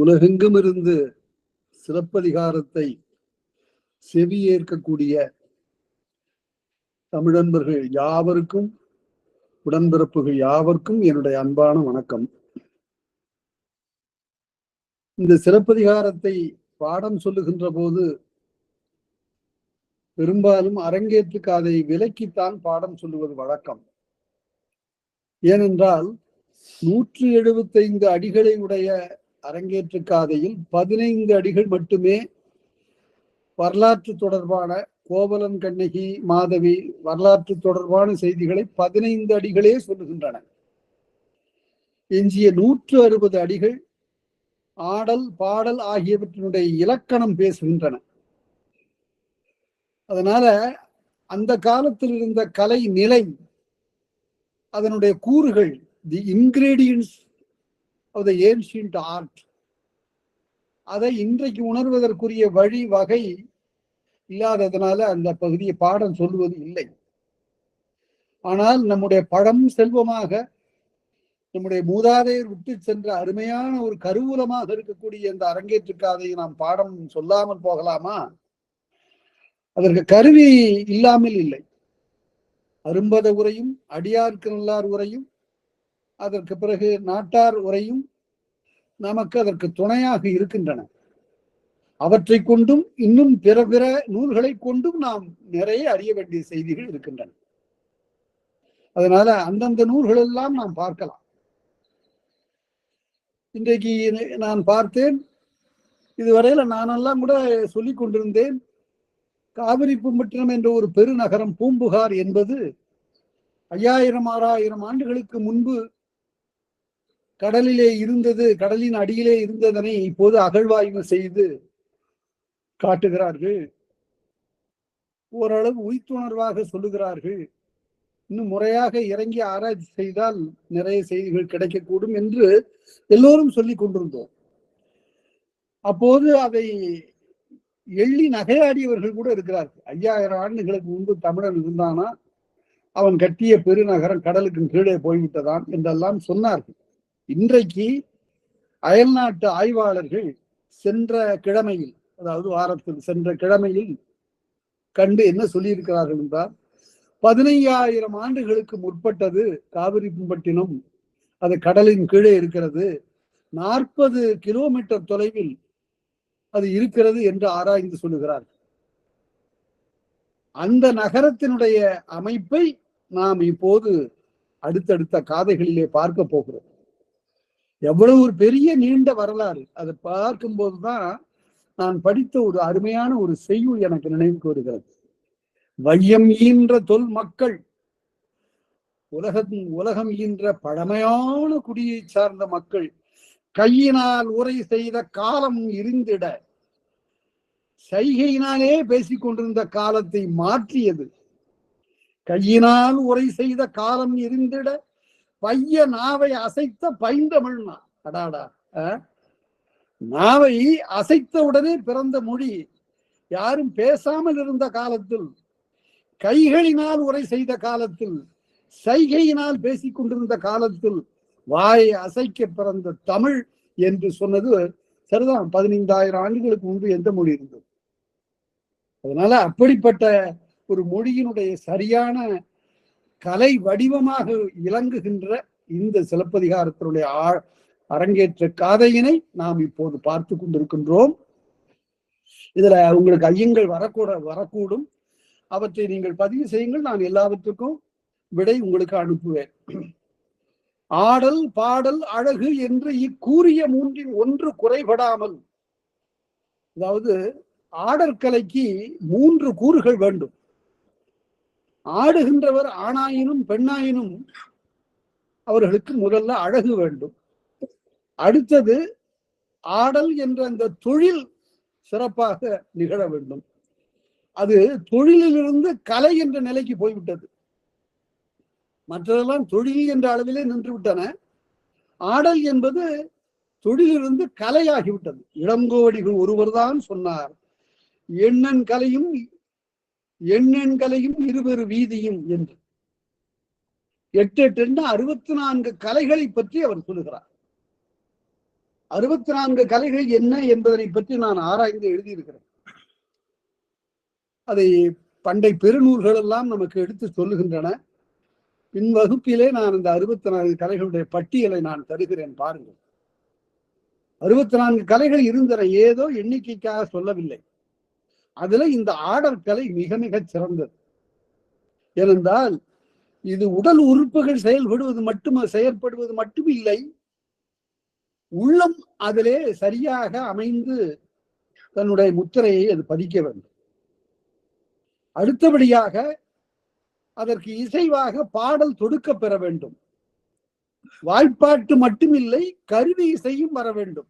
உலகெங்கும் இருந்து சிலப்பதிகாரத்தை செவியேற்கக்கூடிய தமிழன்பர்கள் யாவருக்கும், உடன்பிறப்புகள் யாவருக்கும் என்னுடைய அன்பான வணக்கம். இந்த சிலப்பதிகாரத்தை பாடம் சொல்லுகின்ற போது பெரும்பாலும் அரங்கேற்றுக்கு அதை விலக்கித்தான் பாடம் சொல்லுவது வழக்கம். ஏனென்றால் 175 அடிகளை உடைய அரங்கேற்று காதையில் 15 அடிகள் மட்டுமே வரலாற்று தொடர்பான கோவலன் கண்ணகி மாதவி வரலாற்று தொடர்பான செய்திகளை 15 அடிகளே சொல்லுகின்றன. எஞ்சிய 160 அடிகள் ஆடல் பாடல் ஆகியவற்றினுடைய இலக்கணம் பேசுகின்றன. அதனால அந்த காலத்தில் இருந்த கலை நிலை, அதனுடைய கூறுகள், the ingredients of the ancient art, அதை இன்றைக்கு உணர்வதற்குரிய வழி வகை இல்லாததுனால அந்த பகுதியை பாடம் சொல்லுவது இல்லை. ஆனால் நம்முடைய பழம் செல்வமாக நம்முடைய மூதாதையர் விட்டு சென்ற அருமையான ஒரு கருவூலமாக இருக்கக்கூடிய இந்த அரங்கேற்றுக்காதை நாம் பாடம் சொல்லாமல் போகலாமா? அதற்கு கருவி இல்லாமல் இல்லை. அரும்பத உரையும் அடியார்க்கு நல்லார் உரையும் அதற்கு பிறகு நாட்டார் உரையும் நமக்கு அதற்கு துணையாக இருக்கின்றன. அவற்றை கொண்டும் இன்னும் பிற பிற நூல்களை கொண்டும் நாம் நிறைய அறிய வேண்டிய செய்திகள் இருக்கின்றன. அதனால அந்தந்த நூல்கள் எல்லாம் நாம் பார்க்கலாம். இன்றைக்கு நான் பார்த்தேன், இதுவரையில நானெல்லாம் கூட சொல்லிக் கொண்டிருந்தேன், காவிரிப்பட்டினம் என்ற ஒரு பெருநகரம் பூம்புகார் என்பது 5000-6000 ஆண்டுகளுக்கு முன்பு கடலிலே இருந்தது, கடலின் அடியிலே இருந்ததனை இப்போது அகழ்வாய்வு செய்து காட்டுகிறார்கள். ஓரளவு உய்த்துணர்வாக சொல்லுகிறார்கள். இன்னும் முறையாக இறங்கி ஆராய்ச்சி செய்தால் நிறைய செய்திகள் கிடைக்கக்கூடும் என்று எல்லோரும் சொல்லிக் கொண்டிருந்தோம். அப்போது அதை எள்ளி நகையாடியவர்கள் கூட இருக்கிறார்கள். 5000 ஆண்டுகளுக்கு முன்பு தமிழன் இருந்தானா, அவன் கட்டிய பெருநகரம் கடலுக்கு கீழே போய்விட்டதான் என்றெல்லாம் சொன்னார்கள். இன்றைக்கு அயல்நாட்டு ஆய்வாளர்கள் சென்ற கிழமையில், அதாவது வாரத்தில் சென்ற கிழமையில் கண்டு என்ன சொல்லியிருக்கிறார்கள் என்றால், 15000 ஆண்டுகளுக்கு முற்பட்டது காவிரிப்பட்டினம், அது கடலின் கீழே இருக்கிறது, 40 கிலோமீட்டர் தொலைவில் அது இருக்கிறது என்று ஆராய்ந்து சொல்லுகிறார்கள். அந்த நகரத்தினுடைய அமைப்பை நாம் இப்போது அடுத்தடுத்த காதைகளிலே பார்க்க போகிறோம். எவ்வளவு ஒரு பெரிய நீண்ட வரலாறு. அதை பார்க்கும் போதுதான் நான் படித்த ஒரு அருமையான ஒரு செய்யுள் எனக்கு நினைவுக்கு வருகிறது. வையம் ஈன்ற தொல் மக்கள், உலகம் ஈன்ற பழமையான குடியை சார்ந்த மக்கள், கையினால் உரை செய்த காலம் இருந்திட, சைகையினாலே பேசிக் கொண்டிருந்த காலத்தை மாற்றியது. கையினால் உரை செய்த காலம் இருந்திட பைய நாவை அசைத்த பைந்தமிழ்னா. அடாடா, நாவை அசைத்த உடனே பிறந்த மொழி. யாரும் பேசாமல் இருந்த காலத்தில், கைகளினால் உரை செய்த காலத்தில், சைகையினால் பேசிக் கொண்டிருந்த காலத்தில் வாயை அசைக்க பிறந்த தமிழ் என்று சொன்னது சரிதான். 15000 ஆண்டுகளுக்கு முன்பு எந்த மொழி இருந்தது? அதனால அப்படிப்பட்ட ஒரு மொழியினுடைய சரியான கலை வடிவமாக இலங்குகின்ற இந்த சிலப்பதிகாரத்தினுடைய அரங்கேற்ற காதையினை நாம் இப்போது பார்த்து கொண்டிருக்கின்றோம். இதுல உங்களுக்கு ஐயங்கள் வரக்கூடும். அவற்றை நீங்கள் பதிவு செய்யுங்கள். நான் எல்லாவற்றுக்கும் விடை உங்களுக்கு அனுப்புவேன். ஆடல் பாடல் அழகு என்று இக்கூறிய மூன்றின் ஒன்று குறைபடாமல், அதாவது ஆடற்கலைக்கு 3 கூறுகள் வேண்டும். ஆடுகின்றவர் ஆணாயினும் பெண்ணாயினும் அவர்களுக்கு முதல்ல அழகு வேண்டும். அடுத்தது ஆடல் என்ற அந்த தொழில் சிறப்பாக நிகழ வேண்டும். அது தொழிலிலிருந்து கலை என்ற நிலைக்கு போய்விட்டது. மற்றதெல்லாம் தொழில் என்ற அளவிலே நின்று விட்டன. ஆடல் என்பது தொழிலிருந்து கலையாகிவிட்டது. இளங்கோவடிகள் ஒருவர்தான் சொன்னார், எண்ணன் கலையும் இருவரு வீதியும் என்று. 8 64 கலைகளை பற்றி அவர் சொல்லுகிறார். 64 கலைகள் என்ன என்பதனை பற்றி நான் ஆராய்ந்து எழுதியிருக்கிறேன். அதை பண்டை பெருநூல்கள் எல்லாம் நமக்கு எடுத்து சொல்லுகின்றன. பின் வகுப்பிலே நான் இந்த 64 கலைகளுடைய பட்டியலை நான் தருகிறேன், பாருங்கள். 64 கலைகள் இருந்தன, ஏதோ எண்ணிக்கைக்காக சொல்லவில்லை. அதுல இந்த ஆடல் கலை மிக மிக சிறந்தது. ஏனென்றால் இது உடல் உறுப்புகள் செயற்படுவது மட்டும் இல்லை, உள்ளம் அதிலே சரியாக அமைந்து தன்னுடைய முத்திரையை அது பதிக்க வேண்டும். அடுத்தபடியாக அதற்கு இசைவாக பாடல் தொடுக்க பெற வேண்டும். வாய்ப்பாட்டு மட்டுமில்லை, கருவி இசையும் வர வேண்டும்.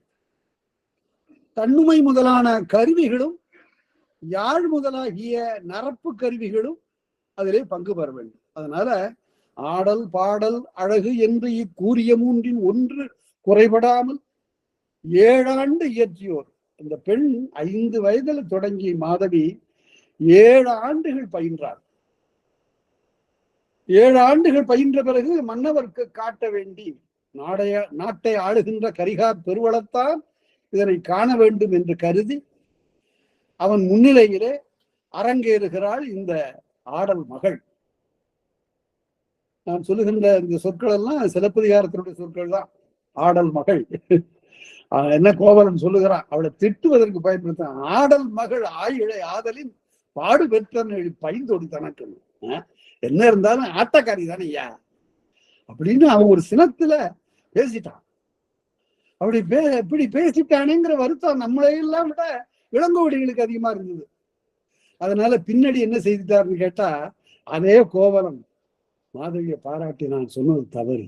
தன்னுமை முதலான கருவிகளும் யாழ் முதலாகிய நரப்பு கருவிகளும் அதிலே பங்கு பெற வேண்டும். அதனால ஆடல் பாடல் அழகு என்று இக்கூறிய மூன்றின் ஒன்று குறைபடாமல் 7 ஆண்டு இயற்றியோர். இந்த பெண் 5 வயதில் தொடங்கி மாதவி 7 ஆண்டுகள் பயின்றார். 7 ஆண்டுகள் பயின்ற பிறகு மன்னவர்க்கு காட்ட வேண்டி நாட்டை ஆளுகின்ற கரிகார் பெருவளத்தான் இதனை காண வேண்டும் என்று கருதி அவன் முன்னிலையிலே அரங்கேறுகிறாள் இந்த ஆடல் மகள். நான் சொல்லுகின்ற இந்த சொற்கள் எல்லாம் சிலப்பதிகாரத்தினுடைய சொற்கள் தான். ஆடல் மகள் என்ன கோவலன் சொல்லுகிறான், அவளை திட்டுவதற்கு பயன்படுத்த, ஆடல் மகள் ஆயிழை ஆதலின் பாடு பெற்ற பைந்தோடி தனக்கு. என்ன இருந்தாலும் ஆட்டக்காரி தானே ஐயா அப்படின்னு அவன் ஒரு சினத்துல பேசிட்டான். அப்படி இப்படி பேசிட்டானேங்கிற வருத்தம் நம்மளையெல்லாம் விட இளங்கோவடிகளுக்கு அதிகமா இருந்தது. அதனால பின்னாடி என்ன செய்துட்டாருன்னு கேட்டா, அதே கோவலன் மாதவியை பாராட்டி, நான் சொன்னது தவறு,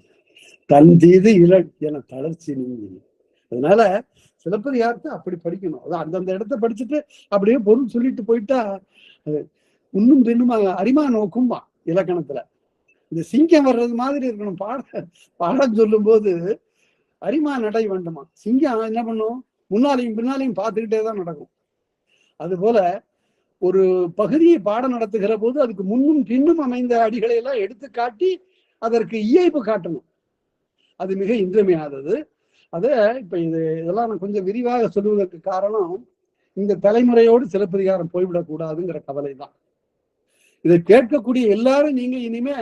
தன் தீது இளன் என தளர்ச்சி நீங்கி. அதனால சிலப்பதிகாரத்தை அப்படி படிக்கணும். அதான் அந்தந்த இடத்த படிச்சுட்டு அப்படியே பொருள் சொல்லிட்டு போயிட்டா அது இன்னும் பின்னும் அரிமா நோக்கும்பா. இலக்கணத்துல இந்த சிங்கம் வர்றது மாதிரி இருக்கணும். பாடம் சொல்லும் போது அரிமா நடை வேண்டுமா. சிங்கம் என்ன பண்ணும், முன்னாலையும் பின்னாலையும் பார்த்துக்கிட்டே தான் நடக்கும். அது போல ஒரு பகுதியை பாடம் நடத்துகிற போது அதுக்கு முன்னும் பின்னும் அமைந்த அடிகளை எல்லாம் எடுத்து காட்டி அதற்கு இயல்பு காட்டணும். அது மிக இன்றியமையாதது. இப்ப இதெல்லாம் நான் கொஞ்சம் விரிவாக சொல்லுவதற்கு காரணம், இந்த தலைமுறையோடு சிலப்பதிகாரம் போய்விடக்கூடாதுங்கிற கவலை தான். இதை கேட்கக்கூடிய எல்லாரும் நீங்க இனிமே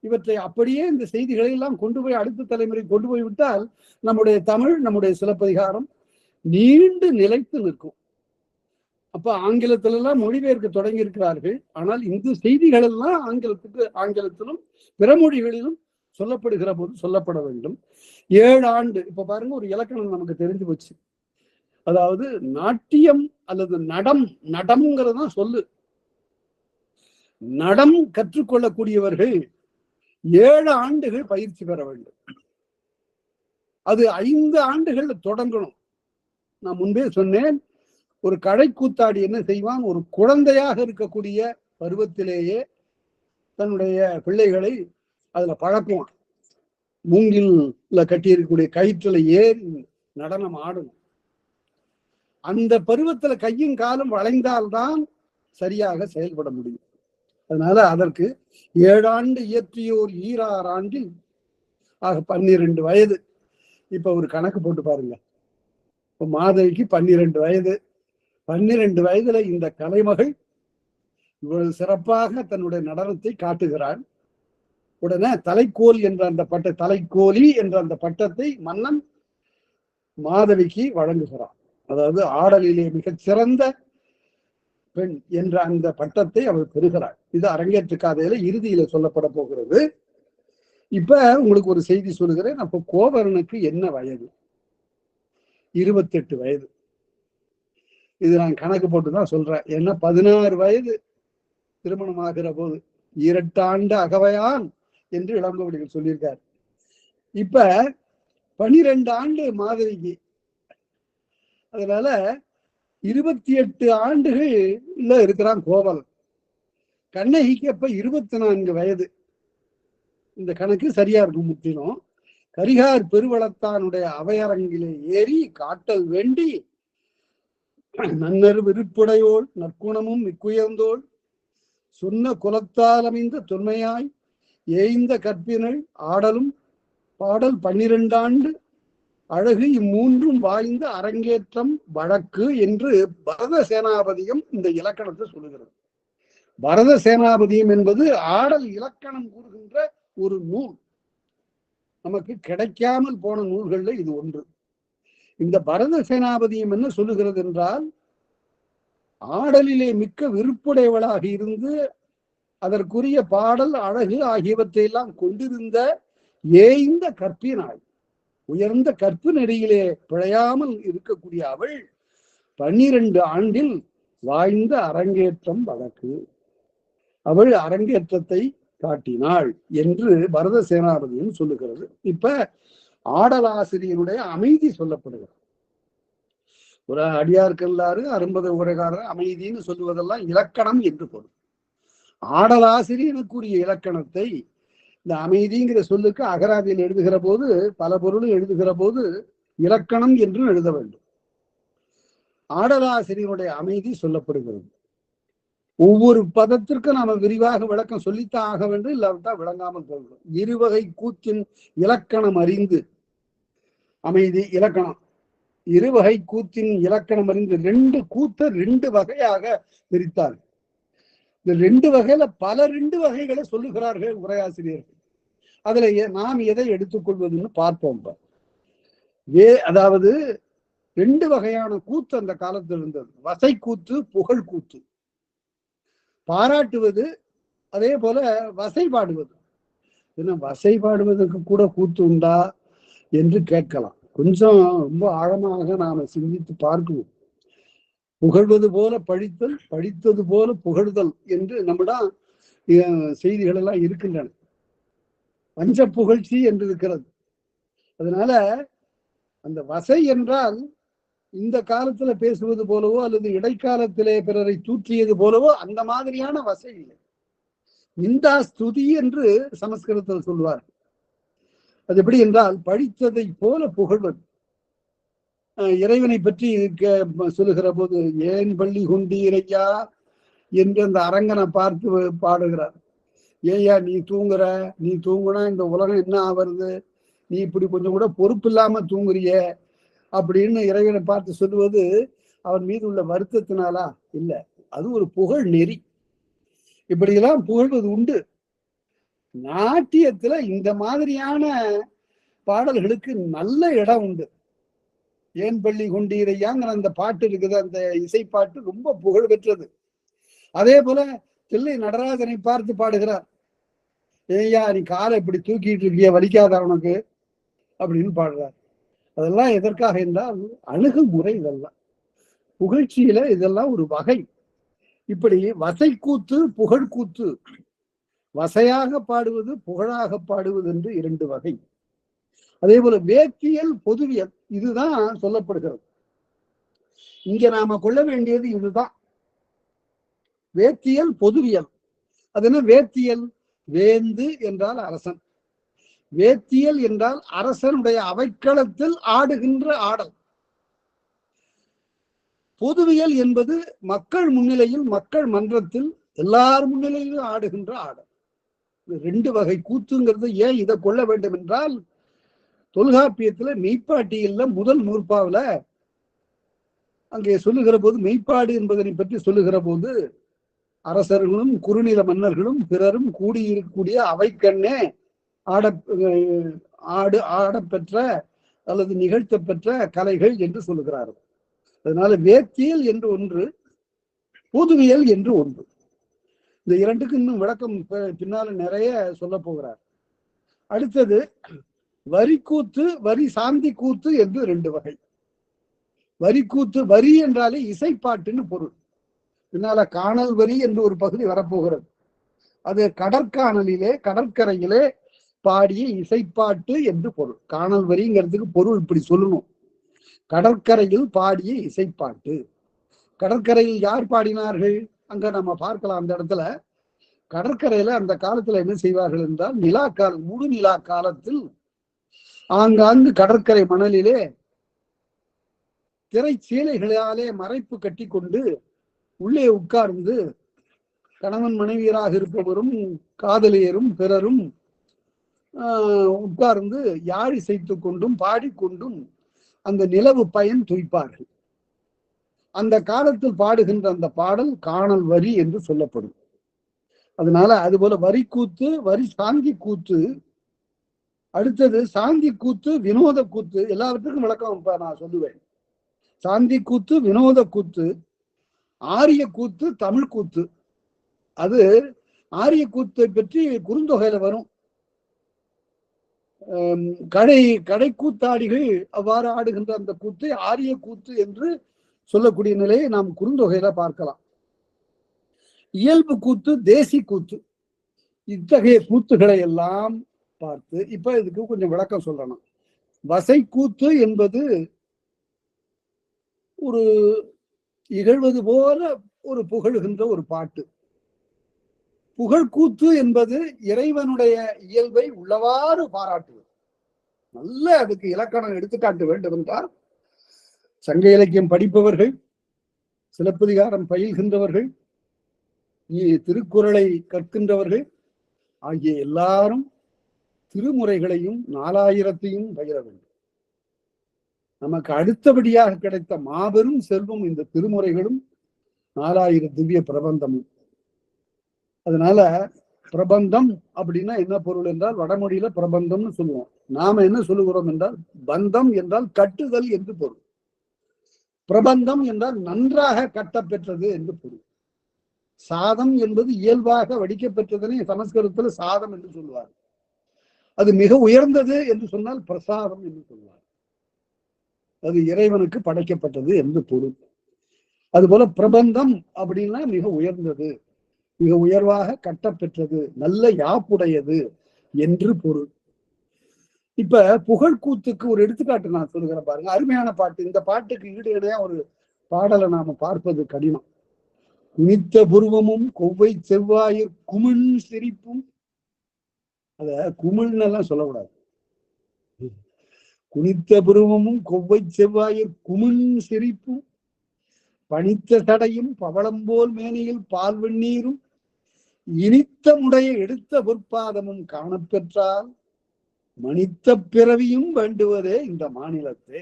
இவற்றை அப்படியே இந்த செய்திகளை எல்லாம் கொண்டு போய் அடுத்த தலைமுறை கொண்டு போய் விட்டால் நம்முடைய தமிழ், நம்முடைய சிலப்பதிகாரம் நீண்டு நிலைத்து நிற்கும். அப்ப ஆங்கிலத்தில எல்லாம் மொழிபெயர்க்க தொடங்கி இருக்கிறார்கள். ஆனால் இந்த செய்திகள் எல்லாம் ஆங்கிலத்திலும் பிற மொழிகளிலும் சொல்லப்படுகிற போது சொல்லப்பட வேண்டும். 7 ஆண்டு. இப்ப பாருங்க, ஒரு இலக்கணம் நமக்கு தெரிஞ்சு போச்சு. அதாவது நாட்டியம் அல்லது நடம்ங்கிறது தான் சொல்லு. நடம் கற்றுக்கொள்ளக்கூடியவர்கள் 7 ஆண்டுகள் பயிற்சி பெற வேண்டும். அது 5 ஆண்டுகள் தொடங்கணும். நான் முன்பே சொன்னேன், ஒரு கழைக்கூத்தாடி என்ன செய்வான், ஒரு குழந்தையாக இருக்கக்கூடிய பருவத்திலேயே தன்னுடைய பிள்ளைகளை அதுல பழக்குவான். மூங்கில்ல கட்டி இருக்கக்கூடிய கயிற்றுல ஏறி நடனம் ஆடணும். அந்த பருவத்துல கையும் காலும் வளைந்தால்தான் சரியாக செயல்பட முடியும். அதனால அதற்கு 7 ஆண்டு இயற்றியோர் 26 ஆண்டில் ஆக 12 வயது. இப்ப ஒரு கணக்கு போட்டு பாருங்க. இப்ப மாதவிக்கு 12 வயது. 12 வயதுல இந்த கலைமகள் இவ்வளவு சிறப்பாக தன்னுடைய நடனத்தை காட்டுகிறாள். உடனே தலைக்கோலி என்ற அந்த பட்டத்தை மன்னன் மாதவிக்கு வழங்குகிறான். அதாவது ஆடலிலே மிகச் சிறந்த பெண் என்ற அந்த பட்டத்தை அவள் பெறுகிறாள். இது அரங்கேற்று காதையில இறுதியில சொல்லப்பட போகிறது. இப்ப உங்களுக்கு ஒரு செய்தி சொல்லுகிறேன். அப்ப கோவலனுக்கு என்ன வயது? 28 வயது. இது நான் கணக்கு போட்டுதான் சொல்றேன். ஏன்னா 16 வயது திருமணம் ஆகிற போது 2 ஆண்டு அகவையான் என்று இளங்கோவடிகள் சொல்லியிருக்காரு. இப்ப 12 ஆண்டு மாதவிக்கு. அதனால 28 ஆண்டுகள்ல இருக்கிறான் கோவலன். கண்ணகிக்கு அப்ப 24 வயது. இந்த கணக்கு சரியா இருக்கும் முற்றிலும். கரிகார் பெருவளத்தானுடைய அவையரங்கிலே ஏறி காட்டல் வேண்டி நன்னர் விருப்புடையோள் நற்குணமும் மிக்குயர்ந்தோள் சொன்ன குலத்தால் அமைந்த தொன்மையாய் ஏய்ந்த கற்பினள் ஆடலும் பாடல் 12 ஆண்டு அழகு இம்மூன்றும் வாய்ந்த அரங்கேற்றம் வழக்கு என்று பரத சேனாபதியம் இந்த இலக்கணத்தை சொல்லுகிறது. பரத சேனாபதியம் என்பது ஆடல் இலக்கணம் கூறுகின்ற ஒரு நூல். நமக்கு கிடைக்காமல் போன நூல்கள்ல இது ஒன்று. இந்த பரத சேனாபதியம் என்ன சொல்லுகிறது என்றால், ஆடலிலே மிக்க விருப்புடையவளாக இருந்து அதற்குரிய பாடல் அழகு ஆகியவற்றை எல்லாம் கொண்டிருந்த ஏய்ந்த கற்பினாள், உயர்ந்த கற்பு நெறியிலே பிழையாமல் இருக்கக்கூடிய அவள் 12 ஆண்டில் வாய்ந்த அரங்கேற்றம் வழக்கு, அவள் அரங்கேற்றத்தை காட்டினாள் என்று பரத சேனாபதியும் சொல்லுகிறது. இப்ப ஆடலாசிரியனுடைய அமைதி சொல்லப்படுகிறது. ஒரு அடியார்கல்லாறு அரும்பத உரைகாரர் அமைதின்னு சொல்லுவதெல்லாம் இலக்கணம் என்று பொருள். ஆடலாசிரியனுக்குரிய இலக்கணத்தை இந்த அமைதிங்கிற சொல்லுக்கு அகராதியில் எழுதுகிற போது, பல பொருளும் எழுதுகிற போது இலக்கணம் என்று எழுத வேண்டும். ஆடலாசிரியனுடைய அமைதி சொல்லப்படுகிறது. ஒவ்வொரு பதத்திற்கும் நாம விரிவாக விளக்கம் சொல்லித்தான் ஆக வேண்டும், இல்லாவிட்டா விளங்காமல் போகிறோம். இருவகை கூத்தின் இலக்கணம் அறிந்து, அமைதி இலக்கணம், இருவகை கூத்தின் இலக்கணம் அறிந்து 2 கூத்தை 2 வகையாக பிரித்தார். இந்த 2 வகையில பல 2 வகைகளை சொல்லுகிறார்கள் உரையாசிரியர்கள். அதுல நாம் எதை எடுத்துக்கொள்வதுன்னு பார்ப்போம். அதாவது 2 வகையான கூத்து அந்த காலத்தில் இருந்தது. வசை கூத்து, புகழ் கூத்து. பாராட்டுவது, அதே போல வசை பாடுவது. வசை பாடுவதற்கு கூட கூத்து உண்டா என்று கேட்கலாம். கொஞ்சம் ரொம்ப ஆழமாக நாம சிந்தித்து பார்க்கணும். புகழ்வது போல பழித்தல், பழித்தது போல புகழ்தல் என்று நம்மிடம் செய்திகள் எல்லாம் இருக்கின்றன. பஞ்ச புகழ்ச்சி என்று இருக்கிறது. அதனால அந்த வசை என்றால் இந்த காலத்துல பேசுவது போலவோ அல்லது இடைக்காலத்திலே பிறரை தூற்றியது போலவோ அந்த மாதிரியான வசை இல்லை. நிந்தா ஸ்துதி என்று சமஸ்கிருதத்தில் சொல்வார். அது எப்படி என்றால் பழித்ததை போல புகழ்வது. இறைவனை பற்றி சொல்லுகிற போது, ஏன் பள்ளி கொண்டீரையா என்று அந்த அரங்கனை பார்த்து பாடுகிறார். ஏயா நீ தூங்குற, நீ தூங்குனா இந்த உலகம் என்ன ஆவறது, நீ இப்படி கொஞ்சம் கூட பொறுப்பு இல்லாம தூங்குறிய அப்படின்னு இறைவனை பார்த்து சொல்லுவது அவன் மீது உள்ள வருத்தத்தினாலா? இல்ல, அது ஒரு புகழ் நெறி. இப்படியெல்லாம் புகழ்வது உண்டு. நாட்டியத்துல இந்த மாதிரியான பாடல்களுக்கு நல்ல இடம் உண்டு. ஏன் பள்ளி கொண்டீரையாங்கிற அந்த பாட்டு இருக்குது, அந்த இசைப்பாட்டு ரொம்ப புகழ் பெற்றது. அதே போல தில்லை நடராஜனை பார்த்து பாடுகிறார். ஏய்யா நீ காலை இப்படி தூக்கிட்டு இருக்கிய, வலிக்காத அவனுக்கு அப்படின்னு பாடுறார். அதெல்லாம் எதற்காக என்றால் அணுகுமுறை. இதெல்லாம் புகழ்ச்சியில இதெல்லாம் ஒரு வகை. இப்படி வசைக்கூத்து, புகழ்கூத்து, வசையாக பாடுவது, புகழாக பாடுவது என்று 2 வகை. அதே போல வேத்தியல், பொதுவியல், இதுதான் சொல்லப்படுகிறது. இங்க நாம கொள்ள வேண்டியது இதுதான். வேத்தியல், பொதுவியல். அது என்ன வேத்தியல்? வேந்து என்றால் அரசன். வேத்தியல் என்றால் அரசனுடைய அவைக்களத்தில் ஆடுகின்ற ஆடல். பொதுவியல் என்பது மக்கள் முன்னிலையில், மக்கள் மன்றத்தில் எல்லார் முன்னிலையிலும் ஆடுகின்ற ஆடல். 2 வகை கூத்துங்கிறது ஏன் இதை கொள்ள வேண்டும் என்றால், தொல்காப்பியத்துல மெய்ப்பாட்டியல்ல முதல் நூற்பாவில அங்கே சொல்லுகிற போது, மெய்ப்பாடு என்பதனை பற்றி சொல்லுகிற போது, அரசர்களும் குறுநில மன்னர்களும் பிறரும் கூடியிருக்கக்கூடிய அவைக்கண்ணே ஆடப்பெற்ற அல்லது நிகழ்த்த பெற்ற கலைகள் என்று சொல்லுகிறார்கள். அதனால வேத்தியல் என்று ஒன்று, பொதுவியல் என்று ஒன்று. இந்த 2க்கு இன்னும் விளக்கம் பின்னால நிறைய சொல்ல போகிறார். அடுத்தது வரி கூத்து, வரி சாந்தி கூத்து என்று 2 வகை. வரி கூத்து, வரி என்றாலே இசைப்பாட்டுன்னு பொருள். பின்னால காணல் வரி என்று ஒரு பகுதி வரப்போகிறது. அது கடற்காணலிலே, கடற்கரையிலே பாடிய இசைப்பாட்டு என்று பொருள். காணல் வரிங்கிறதுக்கு பொருள் இப்படி சொல்லணும், கடற்கரையில் பாடிய இசைப்பாட்டு. கடற்கரையில் யார் பாடினார்கள் அங்க நம்ம பார்க்கலாம். அந்த இடத்துல கடற்கரையில அந்த காலத்துல என்ன செய்வார்கள் என்றால், முழு நிலா காலத்தில் ஆங்காங்கு கடற்கரை மணலிலே திரை சீலைகளாலே மறைப்பு கட்டி கொண்டு உள்ளே உட்கார்ந்து கணவன் மனைவியராக இருப்பவரும் காதலியரும் பிறரும் உட்கார்ந்து யாழ் இசைத்து கொண்டும் பாடிக்கொண்டும் அந்த நிலவு பயன் துய்ப்பார்கள். அந்த காலத்தில் பாடுகின்ற அந்த பாடல் காணல் வரி என்று சொல்லப்படும். அதனால அதுபோல வரி கூத்து, வரி சாந்தி கூத்து, அடுத்தது சாந்தி கூத்து, வினோத கூத்து. எல்லாவற்றுக்கும் விளக்கம் இப்ப நான் சொல்லுவேன். சாந்தி கூத்து, வினோத கூத்து, ஆரிய கூத்து, தமிழ் கூத்து. அது ஆரிய கூத்தை பற்றி குறுந்தொகையில வரும். கடை கூத்தாடிகள் அவ்வாறு ஆடுகின்ற அந்த கூத்தை ஆரிய கூத்து என்று சொல்லக்கூடிய நிலையை நாம் குறுந்தொகையில பார்க்கலாம். இயல்பு கூத்து, தேசி கூத்து, இத்தகைய கூத்துகளை எல்லாம் பார்த்து இப்ப இதுக்கு கொஞ்சம் விளக்கம் சொல்லணும். வசை கூத்து என்பது ஒரு இகழ்வது போல ஒரு புகழுகின்ற ஒரு பாட்டு. புகழ்கூத்து என்பது இறைவனுடைய இயல்பை உள்ளவாறு பாராட்டுவது. நல்ல அதுக்கு இலக்கணம் எடுத்துக்காட்ட வேண்டும் என்றால் சங்க இலக்கியம் படிப்பவர்கள், சிலப்பதிகாரம் பயில்கின்றவர்கள், திருக்குறளை கற்கின்றவர்கள் ஆகிய எல்லாரும் திருமுறைகளையும் 4000ஐயும் பயிர வேண்டும். நமக்கு அடுத்தபடியாக கிடைத்த மாபெரும் செல்வம் இந்த திருமுறைகளும் 4000 திவ்ய பிரபந்தமும். அதனால பிரபந்தம் அப்படின்னா என்ன பொருள் என்றால் வடமொழியில பிரபந்தம்னு சொல்லுவோம். நாம என்ன சொல்லுகிறோம் என்றால் பந்தம் என்றால் கட்டுதல் என்று பொருள். பிரபந்தம் என்றால் நன்றாக கட்டப்பெற்றது என்று பொருள். சாதம் என்பது இயல்பாக வடிக்கப்பெற்றதனை சமஸ்கிருதத்தில் சாதம் என்று சொல்லுவார். அது மிக உயர்ந்தது என்று சொன்னால் பிரசாதம் என்று சொல்வார். அது இறைவனுக்கு படைக்கப்பட்டது என்று பொருள். அதுபோல பிரபந்தம் அப்படின்னா மிக உயர்ந்தது, மிக உயர்வாக கட்டப்பெற்றது, நல்ல யாப்புடையது என்று பொருள். இப்ப புகழ்கூத்துக்கு ஒரு எடுத்துக்காட்டு நான் சொல்லுகிறேன் பாருங்க. அருமையான பாட்டு. இந்த பாட்டுக்கு ஈடு இணையா ஒரு பாடலை நாம பார்ப்பது கடினம். குனித்த புருவமும் கொவ்வை செவ்வாயிர் குமிழ் சிரிப்பும். அத குமிழ்னு எல்லாம் சொல்லக்கூடாது. குனித்த புருவமும் கொவ்வை செவ்வாயிர் குமிழ் சிரிப்பும், பனித்த தடையும் பவளம்போல் மேனியில் பால் வெந்நீரும், இனித்த முடைய எடுத்த பொற்பாதமும் காணப்பெற்றால் மனித்த பிறவியும் வேண்டுவதே இந்த மாநிலத்தே.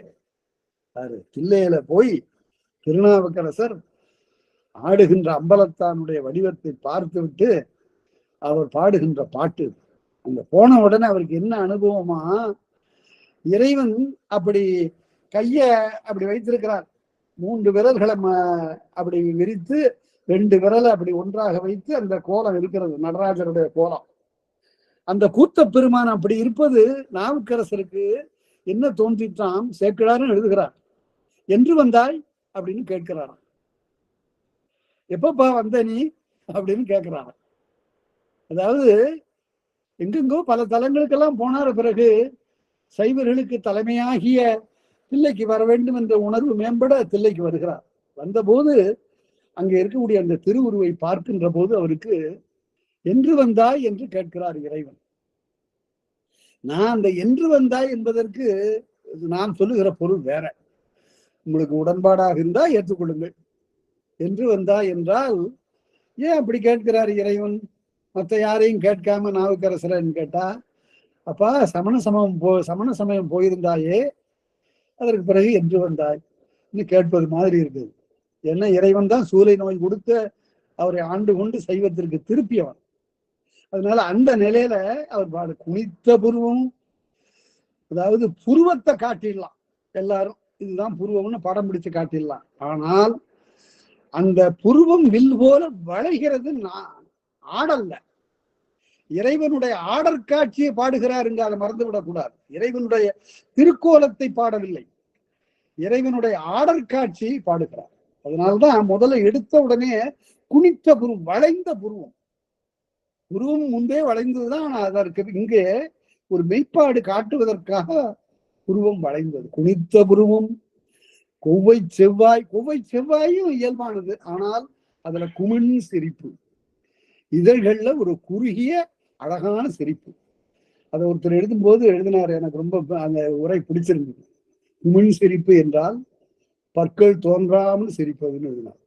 தில்லையில போய் திருநாவுக்கரசர் ஆடுகின்ற அம்பலத்தானுடைய வடிவத்தை பார்த்து விட்டு அவர் பாடுகின்ற பாட்டு. அங்க போன உடனே அவருக்கு என்ன அனுபவமா, இறைவன் அப்படி கைய அப்படி வைத்திருக்கிறார். 3 விரல்களை அப்படி விரித்து 2 விரலை அப்படி ஒன்றாக வைத்து அந்த கோலம் இருக்கிறது, நடராஜருடைய கோலம். அந்த கூத்த பெருமான் அப்படி இருப்பது நாவுக்கரசருக்கு என்ன தோன்றிட்டாம், சேக்கிழாரும் எழுதுகிறார். என்று வந்தாய் அப்படின்னு கேட்கிறாராம். எப்பப்பா வந்த நீ அப்படின்னு கேட்கிறாராம். அதாவது எங்கெங்கோ பல தலங்களுக்கெல்லாம் போனார பிறகு சைவர்களுக்கு தலைமையாகிய தில்லைக்கு வர வேண்டும் என்ற உணர்வு மேம்பட தில்லைக்கு வருகிறார். வந்தபோது அங்கே இருக்கக்கூடிய அந்த திருவுருவை பார்க்கின்ற போது அவருக்கு என்று வந்தாய் என்று கேட்கிறார் இறைவன். நான் அந்த என்று வந்தாய் என்பதற்கு நான் சொல்லுகிற பொருள் வேற. உங்களுக்கு உடன்பாடாக இருந்தா ஏற்றுக்கொள்ளுங்கள். என்று வந்தாய் என்றால் ஏன் அப்படி கேட்கிறார் இறைவன்? மற்ற யாரையும் கேட்காம நாவுக்கரசரன்னு கேட்டா, அப்பா சமண சமயம் போயிருந்தாயே, அதற்கு பிறகு என்று வந்தாய் கேட்பது மாதிரி இருக்குது. என்ன, இறைவன் தான் சூளை நோய் கொடுத்து அவரை ஆண்டு கொண்டு சைவத்திற்கு திருப்பியவன். அதனால அந்த நிலையில அவர் பாடு குனித்த புருவம், அதாவது புருவத்தை காட்டிடலாம். எல்லாரும் இதுதான் புருவம்னு படம் பிடிச்சு காட்டிடலாம். ஆனால் அந்த புருவம் வில் போல வளைகிறது ஆடல்ல. இறைவனுடைய ஆடற் காட்சியை பாடுகிறாருங்க, அதை மறந்து விடக்கூடாது. இறைவனுடைய திருக்கோலத்தை பாடவில்லை, இறைவனுடைய ஆடற் காட்சியை பாடுகிறார். அதனால்தான் முதல்ல எடுத்த உடனே குனித்த புருவம், வளைந்த புருவம். புருவம் முன்பே வளைந்ததுதான், அதற்கு இங்கே ஒரு மெய்ப்பாடு காட்டுவதற்காக புருவம் வளைந்தது. குனித்த புருவம் கொவ்வை செவ்வாய், கொவ்வை செவ்வாயும் இயல்பானது, ஆனால் அதுல குமிழ் சிரிப்பு, இதழ்கள்ல ஒரு குறுகிய அழகான சிரிப்பு. அதை ஒருத்தர் எழுதும் போது எழுதினார், எனக்கு ரொம்ப அந்த உரை பிடிச்சிருந்தது. குமிழ் சிரிப்பு என்றால் பற்கள் தோன்றாமல் சிரிப்பதுன்னு எழுதினார்.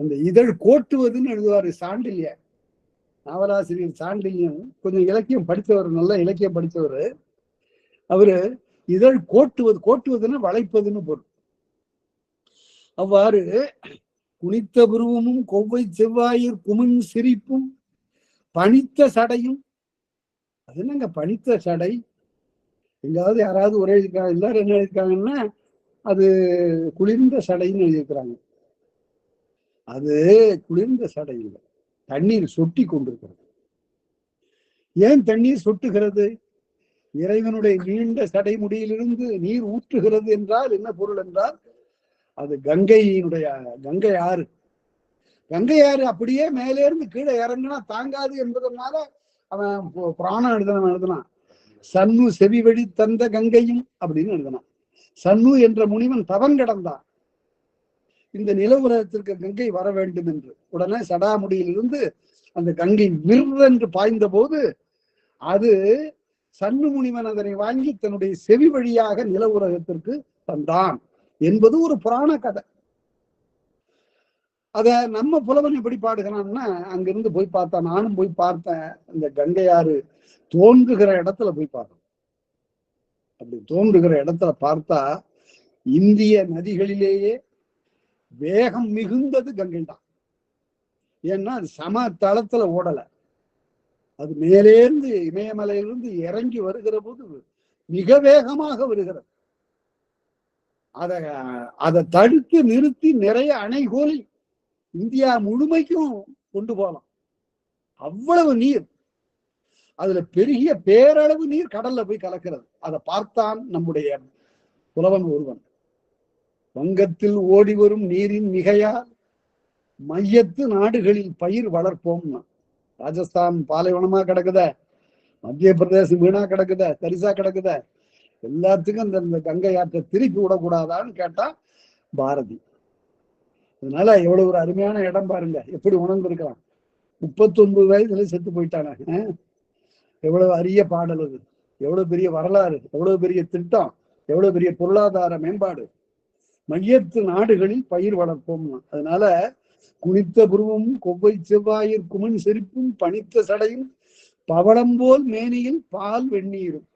அந்த இதழ் கோட்டுவதுன்னு எழுதுவாரு சாண்டில்ய, நாவலாசிரியர் சாண்டில்யம். கொஞ்சம் இலக்கியம் படித்தவர், நல்ல இலக்கியம் படித்தவர். அவரு இதழ் கோட்டுவதுன்னு வளைப்பதுன்னு பொருள். அவ்வாறு குனித்த புருவமும் கொவ்வை செவ்வாயிர் குமின் சிரிப்பும் பனித்த சடையும். அது என்னங்க பனித்த சடை? எங்காவது யாராவது ஒரே எழுதிருக்காங்க, எல்லாரும் என்ன எழுதிருக்காங்கன்னா அது குளிர்ந்த சடைன்னு எழுதியிருக்கிறாங்க. அது குளிர்ந்த சடை இல்லை, தண்ணீர் சொட்டி கொண்டிருக்கிறது. ஏன் தண்ணீர் சொட்டுகிறது? இறைவனுடைய நீண்ட சடை முடியிலிருந்து நீர் ஊற்றுகிறது என்றால் என்ன பொருள் என்றால், அது கங்கை ஆறு. கங்கை ஆறு அப்படியே மேலே இருந்து கீழே இறங்கினா தாங்காது என்பதனால அவன் புராணம் எழுதினான். சன்னு செவி வழி தந்த கங்கையும் அப்படின்னு எழுதினான். சன்னு என்ற முனிவன் தவன் கிடந்தான், இந்த நில உலகத்திற்கு கங்கை வர வேண்டும் என்று. உடனே சடாமுடியிலிருந்து அந்த கங்கை விற்றென்று பாய்ந்த போது அது சன்னு முனிவன் அதனை வாங்கி தன்னுடைய செவி வழியாக நில உலகத்திற்கு தந்தான் என்பது ஒரு புராண கதை. அத நம்ம புலவன் எப்படி பாடுகிறான்னா, அங்கிருந்து போய் பார்த்தா, நானும் போய் பார்த்தேன், இந்த கங்கையாறு தோன்றுகிற இடத்துல போய் பார்த்தேன். அப்படி தோன்றுகிற இடத்துல பார்த்தா இந்திய நதிகளிலேயே வேகம் மிகுந்தது கங்கை தான். ஏன்னா அது சம தளத்துல ஓடல, அது மேலேருந்து இமயமலையிலிருந்து இறங்கி வருகிற போது மிக வேகமாக வருகிறது. அதை தடுத்து நிறுத்தி நிறைய அணைகோலி இந்தியா முழுமைக்கும் கொண்டு போகலாம், அவ்வளவு நீர். அதுல பெரிய பேரளவு நீர் கடல்ல போய் கலக்கிறது. அதை பார்த்தான் நம்முடைய புலவன் ஒருவன். வங்கத்தில் ஓடி வரும் நீரின் மிகையால் மையத்து நாடுகளில் பயிர் வளர்ப்போம்னா. ராஜஸ்தான் பாலைவனமா கிடக்குத, மத்திய பிரதேசம் வீணா கிடக்குத, தரிசா கிடக்குத, எல்லாத்துக்கும் இந்த கங்கை ஆற்றை திருப்பி விடக்கூடாதான்னு கேட்டா பாரதி. அதனால எவ்வளவு ஒரு அருமையான இடம் பாருங்க, எப்படி உணர்ந்திருக்கிறான். 39 வயதுல செத்து போயிட்டானே, எவ்வளவு அரிய பாடல் அது, எவ்வளவு பெரிய வரலாறு, எவ்வளவு பெரிய திட்டம், எவ்வளவு பெரிய பொருளாதார மேம்பாடு. மையத்து நாடுகளில் பயிர் வளர்ப்போம்னா. அதனால குனித்த புருவமும் கொவ்வை செவ்வாயிர் குமின் செரிப்பும் பனித்த சடையும் பவளம் போல் மேனியில் பால் வெந்நீரும்.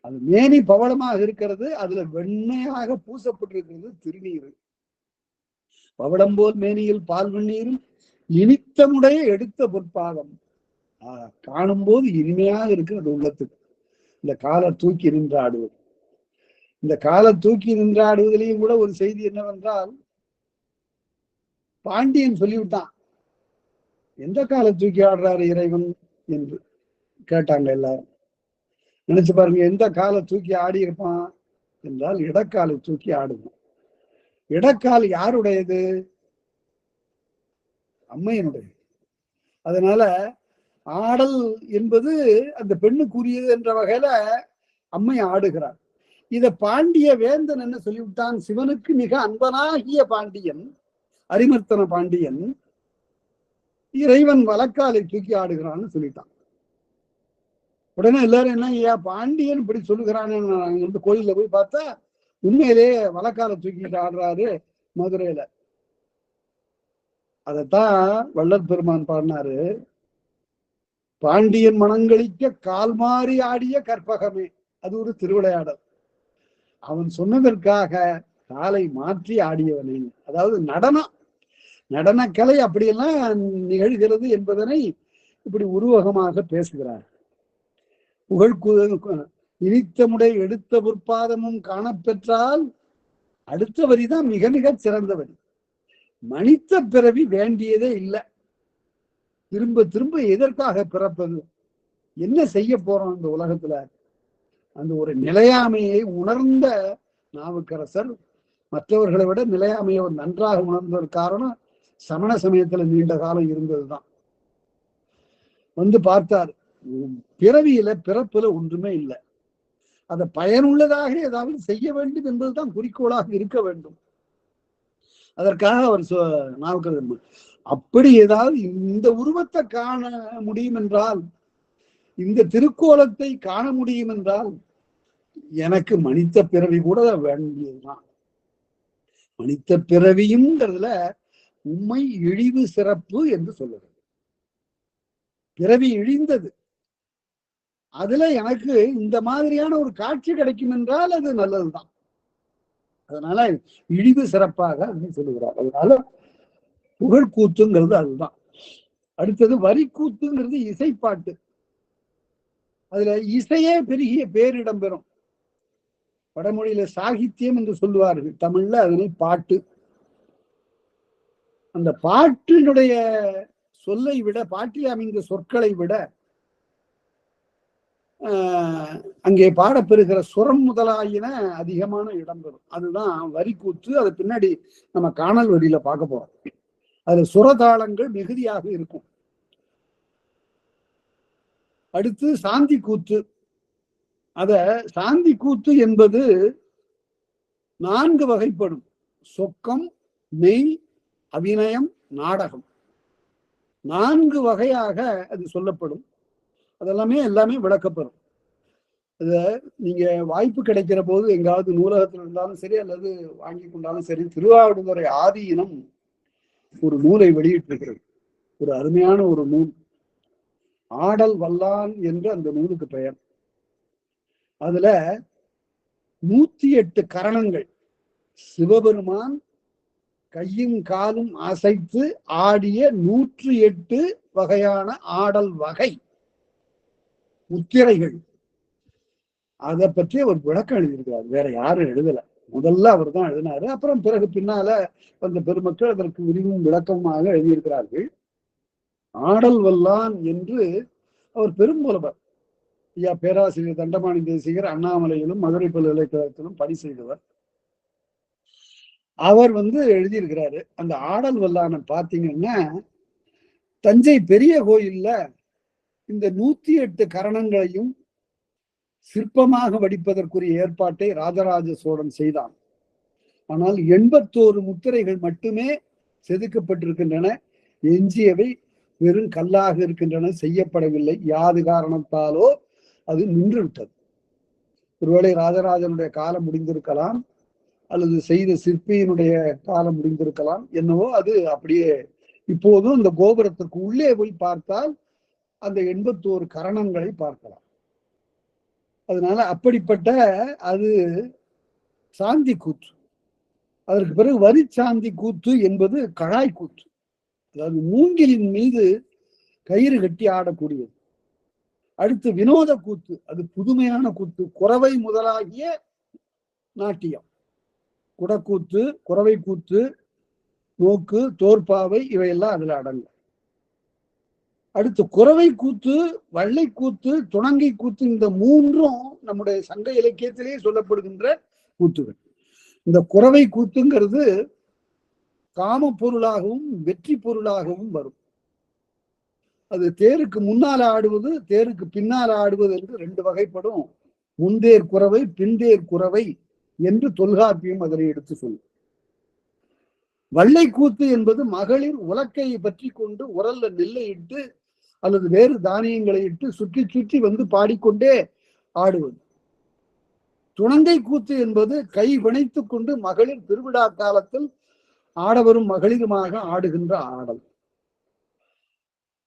அது மேனி பவளமாக இருக்கிறது, அதுல வெண்மையாக பூசப்பட்டிருக்கிறது திருநீர். பவளம் போல் மேனியில் பால் வெந்நீரும் இனித்தமுடைய எடுத்த பொற்பாதம். காணும் போது இனிமையாக இருக்கிறது உள்ளத்துக்கு. இந்த காலை தூக்கி நின்றாடுவது, இந்த காலை தூக்கி நின்றாடுவதிலையும் கூட ஒரு செய்தி என்னவென்றால், பாண்டியன் சொல்லிவிட்டான், எந்த காலை தூக்கி ஆடுறாரு இறைவன் என்று கேட்டாங்க எல்லாரும். நினைச்சு பாருங்க, எந்த காலை தூக்கி ஆடி இருப்பான் என்றால் இடக்காலை தூக்கி ஆடுவான். இடக்கால் யாருடையது? அம்மையனுடைய. அதனால ஆடல் என்பது அந்த பெண்ணுக்குரியது என்ற வகையில அம்மை ஆடுகிறார். இத பாண்டிய வேந்தன் என்ன சொல்லிவிட்டான், சிவனுக்கு மிக அன்பனாகிய பாண்டியன், அரிமர்த்தன பாண்டியன், இறைவன் வலக்காலை தூக்கி ஆடுகிறான்னு சொல்லிட்டான். உடனே எல்லாரும் என்ன, ஏன் பாண்டியன் இப்படி சொல்லுகிறான்னு கோயில்ல போய் பார்த்தா உண்மையிலேயே வலக்காலை தூக்கிட்டு ஆடுறாரு மதுரையில. அதத்தான் வள்ளல் பெருமான் பாடினாரு, பாண்டியன் மனங்களிக்க கால் மாறி ஆடிய கற்பகமே. அது ஒரு திருவிளையாடல். அவன் சொன்னதற்காக காலை மாற்றி ஆடியவனே. அதாவது நடனக்கலை அப்படியெல்லாம் நிகழ்கிறது என்பதனை இப்படி உருவகமாக பேசுகிறார். இனித்தமுடை எடுத்த பொற்பாதமும் காணப்பெற்றால் அடுத்த வரிதான் மிக மிக சிறந்த வரி. மனித பிறவி வேண்டியதே இல்லை. திரும்ப திரும்ப எதற்காக பிறப்பது, என்ன செய்ய போறோம் இந்த உலகத்துல? அந்த ஒரு நிலையாமையை உணர்ந்த நாவுக்கரசர் மற்றவர்களை விட நிலையாமையை நன்றாக உணர்ந்ததற்கு காரணம் சமண சமயத்துல நீண்ட காலம் இருந்ததுதான். வந்து பார்த்தார், பிறவியில பிறப்புல ஒன்றுமே இல்லை, அதை பயனுள்ளதாக ஏதாவது செய்ய வேண்டும் என்பதுதான் குறிக்கோளாக இருக்க வேண்டும். அதற்காக அவர் நாவுக்கரசர் அப்படி ஏதாவது இந்த உருவத்தை காண முடியும் என்றால், இந்த திருக்கோலத்தை காண முடியும் என்றால் எனக்கு மனித பிறவி கூட வேண்டியதுதான். மனித பிறவியும்ங்கிறதுல உண்மை இழிவு சிறப்பு என்று சொல்லுறது. பிறவி இழிந்தது, அதுல எனக்கு இந்த மாதிரியான ஒரு காட்சி கிடைக்கும் என்றால் அது நல்லதுதான். அதனால இழிவு சிறப்பாக அப்படின்னு சொல்லுகிறார். அதனால புகழ்கூத்துங்கிறது அதுதான். அடுத்தது வரி கூத்துங்கிறது இசைப்பாட்டு. அதுல இசையே பெருகிய பேரிடம் பெறும். வடமொழியில சாகித்யம் என்று சொல்லுவார்கள், தமிழ்ல அதனை பாட்டு. அந்த பாட்டினுடைய சொல்லை விட, பாட்டில் அமைந்த சொற்களை விட அங்கே பாடப்பெறுகிற சுரம் முதலாயின அதிகமான இடம் பெறும். அதுதான் வரி கூத்து. அது பின்னாடி நம்ம காணல் வரியில பார்க்க போறோம். அதுல சுரதாளங்கள் மிகுதியாக இருக்கும். அடுத்து சாந்தி கூத்து. அத சாந்தி கூத்து என்பது 4 வகைப்படும்: சொக்கம், மெய், அபிநயம், நாடகம். 4 வகையாக அது சொல்லப்படும். அதெல்லாமே எல்லாமே விளக்கப்படும். அத நீங்க வாய்ப்பு கிடைக்கிற போது எங்காவது நூலகத்தில் இருந்தாலும் சரி, அல்லது வாங்கி கொண்டாலும் சரி, திருவாவடுதுறை ஆதீனம் ஒரு நூலை வெளியிட்டிருக்கிறது. ஒரு அருமையான ஒரு நூல், ஆடல் வல்லான் என்று அந்த நூலுக்கு பெயர். அதுல 108 கரணங்கள், சிவபெருமான் கையும் காலும் அசைத்து ஆடிய 108 வகையான ஆடல் வகை முத்திரைகள். அதை பற்றி அவர் விளக்கம் எழுதியிருக்கிறார். வேற யாரும் எழுதல. முதல்ல அவர் தான் எழுதினாரு. அப்புறம் பிறகு பின்னால அந்த பெருமக்கள் அதற்கு விரிவும் விளக்கமாக எழுதியிருக்கிறார்கள். ஆடல் வல்லான் என்று அவர் பெரும்புலவர். ஐயா பேராசிரியர் தண்டபாணி தேசிகர் அண்ணாமலையிலும் மதுரை பல்கலைக்கழகத்திலும் பணி செய்தவர். அவர் எழுதியிருக்கிறாரு. அந்த ஆடல் வல்லான பாத்தீங்கன்னா, தஞ்சை பெரிய கோயில்ல இந்த 108 கரணங்களையும் சிற்பமாக வடிப்பதற்குரிய ஏற்பாட்டை ராஜராஜ சோழன் செய்தான். ஆனால் 81 முத்திரைகள் மட்டுமே செதுக்கப்பட்டிருக்கின்றன. எஞ்சியவை வெறும் கல்லாக இருக்கின்றன, செய்யப்படவில்லை. யாது காரணத்தாலோ அது நின்று விட்டது. ஒருவேளை ராஜராஜனுடைய காலம் முடிந்திருக்கலாம், அல்லது செய்த சிற்பியினுடைய காலம் முடிந்திருக்கலாம். என்னவோ அது அப்படியே. இப்போதும் இந்த கோபுரத்திற்கு உள்ளே போய் பார்த்தால் அந்த 81 கரணங்களை பார்க்கலாம். அதனால அப்படிப்பட்ட அது சாந்தி கூத்து. அதற்கு பிறகு வரி சாந்தி கூத்து என்பது கழாய் கூத்து. அதாவது மூங்கிலின் மீது கயிறு கட்டி ஆடக்கூடியது. அடுத்து வினோத கூத்து. அது புதுமையான கூத்து. குறவை முதலாகிய நாட்டியம், குடக்கூத்து, குறவை கூத்து, நோக்கு, தோற்பாவை இவையெல்லாம் அதுல அடங்கும். அடுத்து குறவை கூத்து, வள்ளை கூத்து, துணங்கை கூத்து, இந்த 3ம் நம்முடைய சங்க இலக்கியத்திலே சொல்லப்படுகின்ற கூத்துகள். இந்த குறவை கூத்துங்கிறது காம பொருளாகவும் வெற்றி பொருளாகவும் வரும். அது தேருக்கு முன்னால ஆடுவது, தேருக்கு பின்னால ஆடுவது என்று 2 வகைப்படும். முன்தேர் குறவை, பின்தேர் குறவை என்று தொல்காப்பியம் அதனை எடுத்து சொல்லும். வள்ளை கூத்து என்பது மகளிர் உலக்கையை பற்றி கொண்டு உரல்ல நெல்லை இட்டு அல்லது வேறு தானியங்களை இட்டு சுற்றி சுற்றி பாடிக்கொண்டே ஆடுவது. துணங்கை கூத்து என்பது கை பிணைத்துக் கொண்டு மகளிர் திருவிழா காலத்தில் ஆடவரும் மகளிருமாக ஆடுகின்ற ஆடல்.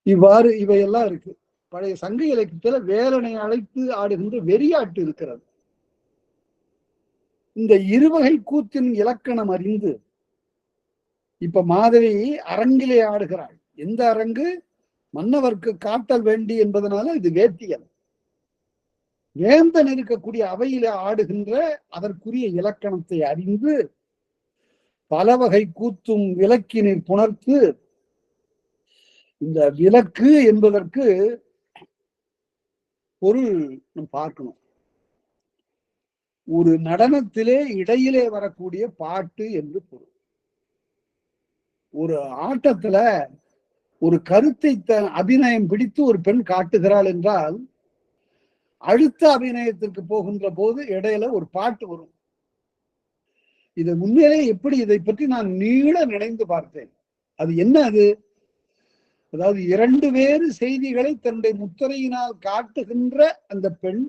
இவ்வாறு இவையெல்லாம் இருக்கு. பழைய சங்க இலக்கியத்துல வேலனை அழைத்து ஆடுகின்ற வெறியாட்டு இருக்கிறது. இந்த இருவகை கூத்தின் இலக்கணம் அறிந்து இப்ப மாதவி அரங்கிலே ஆடுகிறாள். எந்த அரங்கு? மன்னவர்க்கு காட்டல் வேண்டி என்பதனால இது வேத்தியல். வேந்தன் இருக்கக்கூடிய அவையில ஆடுகின்ற அதற்குரிய இலக்கணத்தை அறிந்து பல வகை கூத்தும் விளக்கினில் புணர்த்து. இந்த விளக்கு என்பதற்கு பொருள் பார்க்கணும். ஒரு நடனத்திலே இடையிலே வரக்கூடிய பாட்டு என்று பொருள். ஒரு ஆட்டத்துல ஒரு கருத்தை அபிநயம் பிடித்து ஒரு பெண் காட்டுகிறாள் என்றால் அடுத்த அபிநயத்திற்கு போகின்ற போது இடையில ஒரு பாட்டு வரும். இது முன்னரே எப்படி இதை பற்றி நான் நீள நினைந்து பார்த்தேன். அது என்ன? அது அதாவது 2 வேறு செய்திகளை தன்னுடைய முத்திரையினால் காட்டுகின்ற அந்த பெண்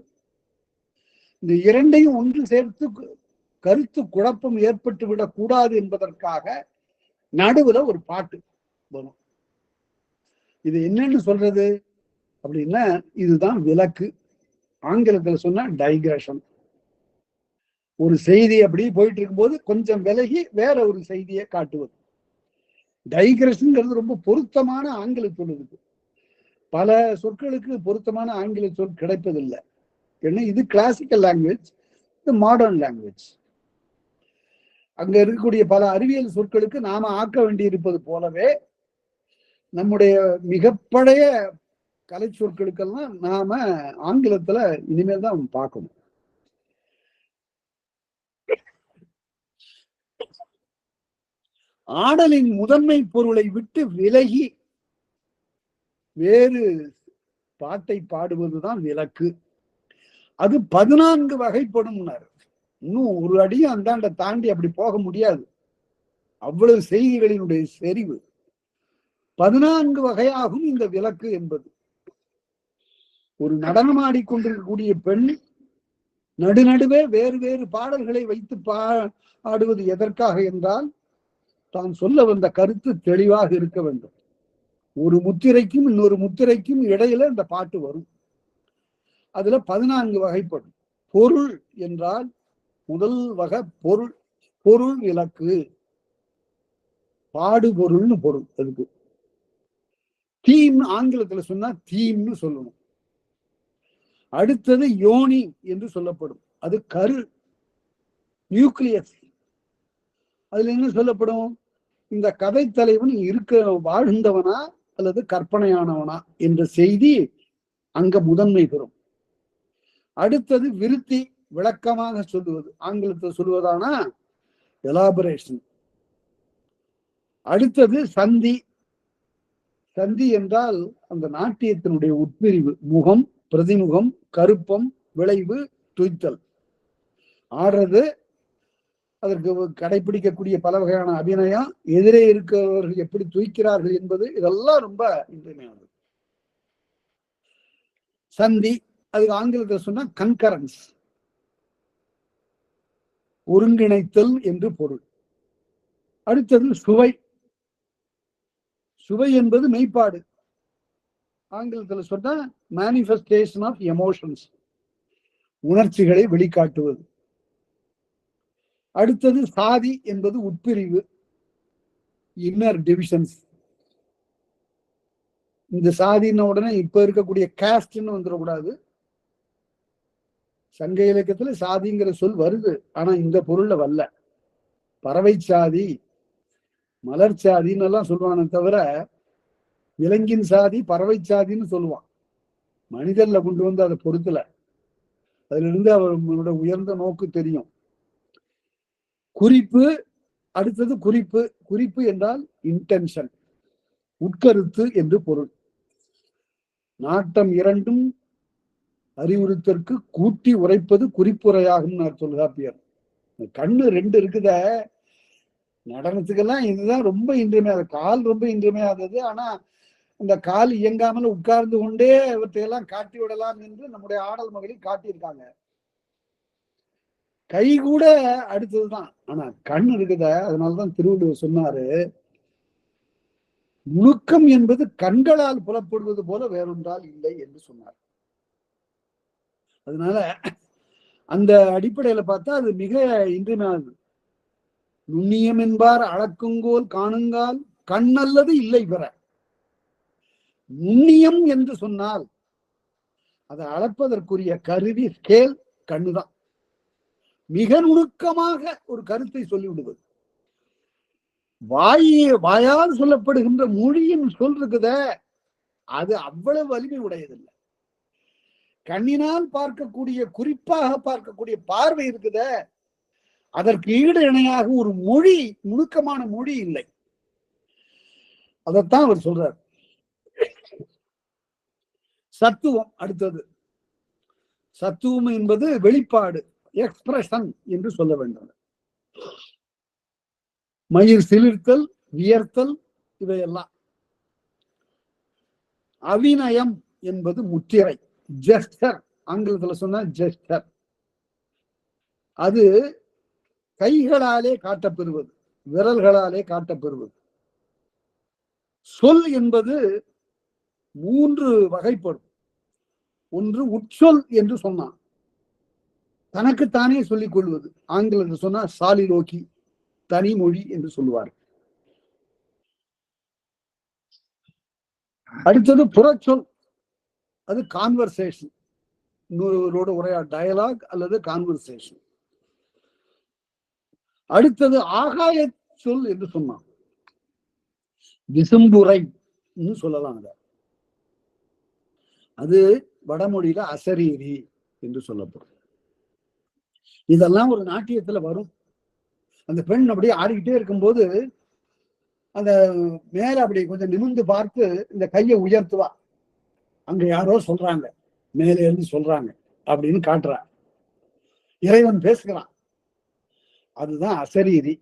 இந்த 2ஐயும் ஒன்று சேர்த்து கருத்து குழப்பம் ஏற்பட்டு விடக் கூடாது என்பதற்காக நடுவுல ஒரு பாட்டு வரும். இது என்னன்னு சொல்றது அப்படின்னா, இதுதான் விளக்கு. ஆங்கிலத்தில் சொன்னா டைக்ரஷன். ஒரு செய்தி அப்படி போயிட்டு இருக்கும்போது கொஞ்சம் விலகி வேற ஒரு செய்தியை காட்டுவது. டைக்ரஷன்ங்கிறது ரொம்ப பொருத்தமான ஆங்கில சொல். இருக்கு பல சொற்களுக்கு பொருத்தமான ஆங்கில சொல் கிடைப்பதில்லை. ஏன்னா இது கிளாசிக்கல் லாங்குவேஜ், இது மாடர்ன் லாங்குவேஜ். அங்க இருக்கக்கூடிய பல அறிவியல் சொற்களுக்கு நாம ஆக்க வேண்டி இருப்பது போலவே நம்முடைய மிக பழைய கலை சொற்களுக்கெல்லாம் நாம ஆங்கிலத்துல இனிமேல் தான் பார்க்கணும். ஆடலின் முதன்மை பொருளை விட்டு விலகி வேறு பாட்டை பாடுவதுதான் விலக்கு. அது 14 வகைப்படும். இன்னும் ஒரு அடியும் அந்தாண்ட தாண்டி அப்படி போக முடியாது. அவ்வளவு செய்திகளினுடைய செறிவு 14 வகையாகும் இந்த விலக்கு என்பது. ஒரு நடனம் ஆடிக்கொண்டிருக்கக்கூடிய பெண் நடுநடுவே வேறு வேறு பாடல்களை வைத்து பாடுவது எதற்காக என்றால் தான் சொல்ல வந்த கருத்து தெளிவாக இருக்க வேண்டும். ஒரு முத்திரைக்கும் இன்னொரு முத்திரைக்கும் இடையில இந்த பாட்டு வரும். அதுல 14 வகைப்படும். பொருள் என்றால் முதல் வகை பொருள். பொருள் விளக்கு, பாடுபொருள்னு பொருள். அதுக்கு தீம் ஆங்கிலத்துல சொன்னா தீம்னு சொல்லணும். அடுத்தது யோனி என்று சொல்லப்படும். அது கரு, நியூக்ளியஸ். அதுல என்ன சொல்லப்படும்? இந்த கதை தலைவன் வாழ்ந்தவனா அல்லது கற்பனையானவனா என்ற செய்தி அங்க முதன்மை பெறும். அடுத்தது விருத்தி, விளக்கமாக சொல்லுவது. ஆங்கிலத்தை சொல்லுவதானா எலாபரேஷன். அடுத்தது சந்தி. சந்தி என்றால் அந்த நாட்டியத்தினுடைய உட்பிரிவு. முகம், பிரதிமுகம், கருப்பம், விளைவு, துய்த்தல். ஆடுறது, அதற்கு கடைபிடிக்கக்கூடிய பல வகையான அபிநயம், எதிரே இருக்கிறவர்கள் எப்படி துய்க்கிறார்கள் என்பது, இதெல்லாம் ரொம்ப இன்றியமையானது. சந்தி, அதுக்கு ஆங்கிலத்தில் சொன்னா கன்கரன்ஸ், ஒருங்கிணைத்தல் என்று பொருள். அடுத்தது சுவை. சுவை என்பது மெய்ப்பாடு. ஆங்கிலத்தில் சொன்னா மேனிஃபெஸ்டேஷன் ஆஃப் எமோஷன்ஸ், உணர்ச்சிகளை வெளிக்காட்டுவது. அடுத்தது சாதி என்பது உட்பிரிவு, இன்னர் டிவிஷன்ஸ். இந்த சாதின உடனே இப்ப இருக்கக்கூடிய காஸ்ட்னு வந்துடக்கூடாது. சங்க இலக்கியத்துல சாதிங்கிற சொல் வருது, ஆனா இந்த பொருள்ல வரல. பறவை சாதி, மலர் சாதின்னு எல்லாம் சொல்லுவானே தவிர விலங்கின் சாதி பறவை சாதின்னு சொல்லுவான். மனிதர்ல கொண்டு வந்து அதை பொறுத்தல. அதுல இருந்து அவரோட உயர்ந்த நோக்கு தெரியும். குறிப்பு. அடுத்தது குறிப்பு. குறிப்பு என்றால் இன்டென்ஷன், உட்கருத்து என்று பொருள். நாட்டம் இரண்டும் அறிவுறுத்தற்கு கூட்டி உரைப்பது குறிப்புரையாகும் தொல்காப்பியர். கண்ணு ரெண்டு இருக்குத, நடனத்துக்கெல்லாம் இதுதான் ரொம்ப இன்றியமையாத. கால் ரொம்ப இன்றியமையாதது. ஆனா இந்த கால் இயங்காமல் உட்கார்ந்து கொண்டே இவற்றையெல்லாம் காட்டி விடலாம் என்று நம்முடைய ஆடல் மகளிர் காட்டியிருக்காங்க. கை கூட அடுத்ததுதான், ஆனா கண் இருக்குத. அதனாலதான் திருவள்ளுவர் சொன்னாரு, நுணுக்கம் என்பது கண்களால் புலப்படுவது போல வேறொன்றால் இல்லை என்று சொன்னார். அதனால அந்த அடிப்படையில பார்த்தா அது மிக இன்றியமையானது. நுண்ணியம் என்பார் அளக்குங்கோல் காணுங்கால் கண் அல்லது இல்லை பெற. நுண்ணியம் என்று சொன்னால் அதை அளப்பதற்குரிய கருவி ஸ்கேல் கண்ணுதான். மிக நுணுக்கமாக ஒரு கருத்தை சொல்லிவிடுவது. வாயால் சொல்லப்படுகின்ற மொழியின் சொல் இருக்குத, அது அவ்வளவு வலிமை உடையதில்லை. கண்ணினால் பார்க்கக்கூடிய, குறிப்பாக பார்க்கக்கூடிய பார்வை இருக்குத, அதற்கு ஈடு இணையாக ஒரு மொழி, நுணுக்கமான மொழி இல்லை. அதைத்தான் அவர் சொல்றார். சத்துவம் அடுத்தது. சத்துவம் என்பது வெளிப்பாடு, எக்ஸ்பிரஷன் என்று சொல்ல வேண்டும். மயிர் சிலிர்த்தல், வியர்த்தல், இவையெல்லாம். அபிநயம் என்பது முத்திரை, ஜெஸ்டர். ஆங்கிலத்தில் சொன்ன ஜெஸ்டர். அது கைகளாலே காட்டப்பெறுவது, விரல்களாலே காட்டப்பெறுவது. சொல் என்பது 3 வகைப்படும். ஒன்று உட்சொல் என்று சொன்னான், தனக்குத்தானே சொல்லிக் கொள்வது. ஆங்கிலத்தில் சொன்னா சாலிலோக்கி, தனிமொழி என்று சொல்லுவார். அடுத்தது புறச்சொல், அது கான்வர்சேஷன், இன்னொருவரோட உரையா டயலாக் அல்லது கான்வர்சேஷன். அடுத்தது ஆகாய சொல் என்று சொன்னான், விசும்புரை சொல்லலாம். அது வடமொழியில அசரீரி என்று சொல்லப்படும். இதெல்லாம் ஒரு நாட்டியத்துல வரும். அந்த பெண் அப்படியே ஆடிக்கிட்டே இருக்கும்போது அந்த மேல அப்படி கொஞ்சம் நிமிர்ந்து பார்த்து இந்த கையை உயர்த்துவா, அங்க யாரோ சொல்றாங்க, மேலே இருந்து சொல்றாங்க அப்படின்னு காட்டுறா. இறைவன் பேசுகிறான். அதுதான் அசரீரி.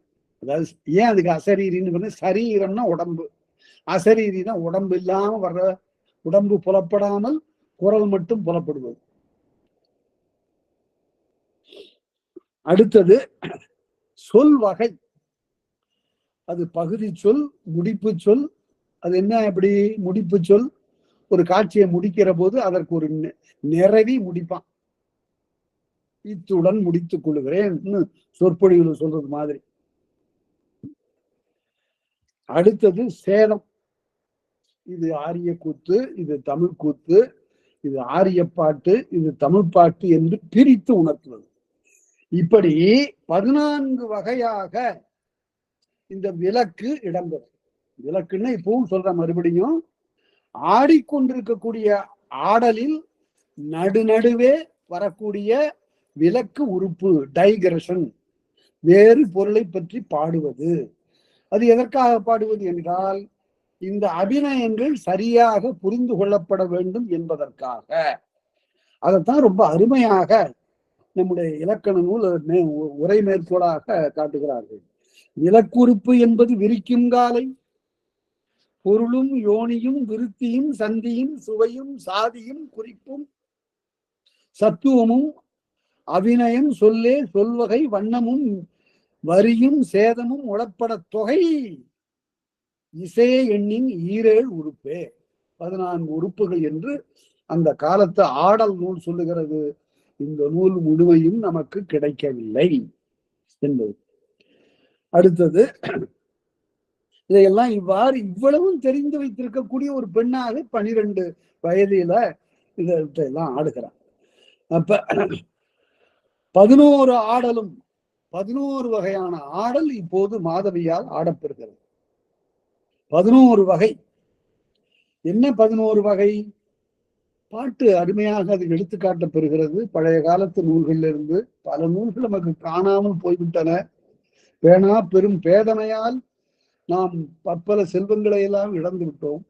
அதாவது ஏன் அதுக்கு அசரீரின்னு, சரீரம்னா உடம்பு, அசரீரினா உடம்பு இல்லாம வர்ற, உடம்பு புலப்படாமல் குரல் மட்டும் புலப்படுவது. அடுத்தது சொல் வகை, அது பகுதி சொல், முடிப்பு சொல். அது என்ன, எப்படி முடிப்பு சொல், ஒரு காட்சியை முடிக்கிற போது அதற்கு ஒரு நிறைவி முடிப்பான், இத்துடன் முடித்துக் கொள்கிறேன் சொற்பொழிவுல சொல்றது மாதிரி. அடுத்தது சேதம், இது ஆரிய கூத்து, இது தமிழ் கூத்து, இது ஆரிய பாட்டு, இது தமிழ் பாட்டு என்று பிரித்து உணர்த்துவது. இப்படி 14 வகையாக இந்த விளக்கு இடம்பெறும். விளக்குன்னா இப்பவும் சொல்ற, மறுபடியும் ஆடிக்கொண்டிருக்கக்கூடிய ஆடலில் நடுநடுவே வரக்கூடிய விளக்கு உறுப்பு, டைகரஷன், வேறு பொருளை பற்றி பாடுவது. அது எதற்காக பாடுவது என்றால், இந்த அபிநயங்கள் சரியாக புரிந்து கொள்ளப்பட வேண்டும் என்பதற்காக. அதைத்தான் ரொம்ப அருமையாக நம்முடைய இலக்கண நூல் உரை மேற்கோளாக காட்டுகிறார்கள். விளக்குறுப்பு என்பது விரிக்கும் காலை, பொருளும் யோனியும் விருத்தியும் சந்தியும் சுவையும் சாதியும் குறிப்பும் சத்துவமும் அபிநயம் சொல்லே சொல்வகை வண்ணமும் வரியும் சேதமும் உளப்பட தொகை இசை எண்ணின் ஈரேழு உறுப்பே. 14 உறுப்புகள் என்று அந்த காலத்து ஆடல் நூல் சொல்லுகிறது. இந்த நூல் முழுமையும் நமக்கு கிடைக்கவில்லை என்பது. அடுத்தது, இதையெல்லாம் இவ்வளவும் தெரிந்து வைத்திருக்கக்கூடிய ஒரு பெண்ணாக 12 வயதில இதெல்லாம் ஆடுகிறார். அப்ப 11 ஆடலும், 11 வகையான ஆடல் இப்போது மாதவியால் ஆடப்பெறுகிறது. 11 வகை. என்ன 11 வகை? பாட்டு அருமையாக அது எடுத்துக்காட்ட பெறுகிறது. பழைய காலத்து நூல்கள்ல இருந்து பல நூல்கள் நமக்கு காணாமல் போய்விட்டன. வேணா பெரும் பேதனையால் நாம் பற்பல செல்வங்களை எல்லாம் இழந்து விட்டோம்.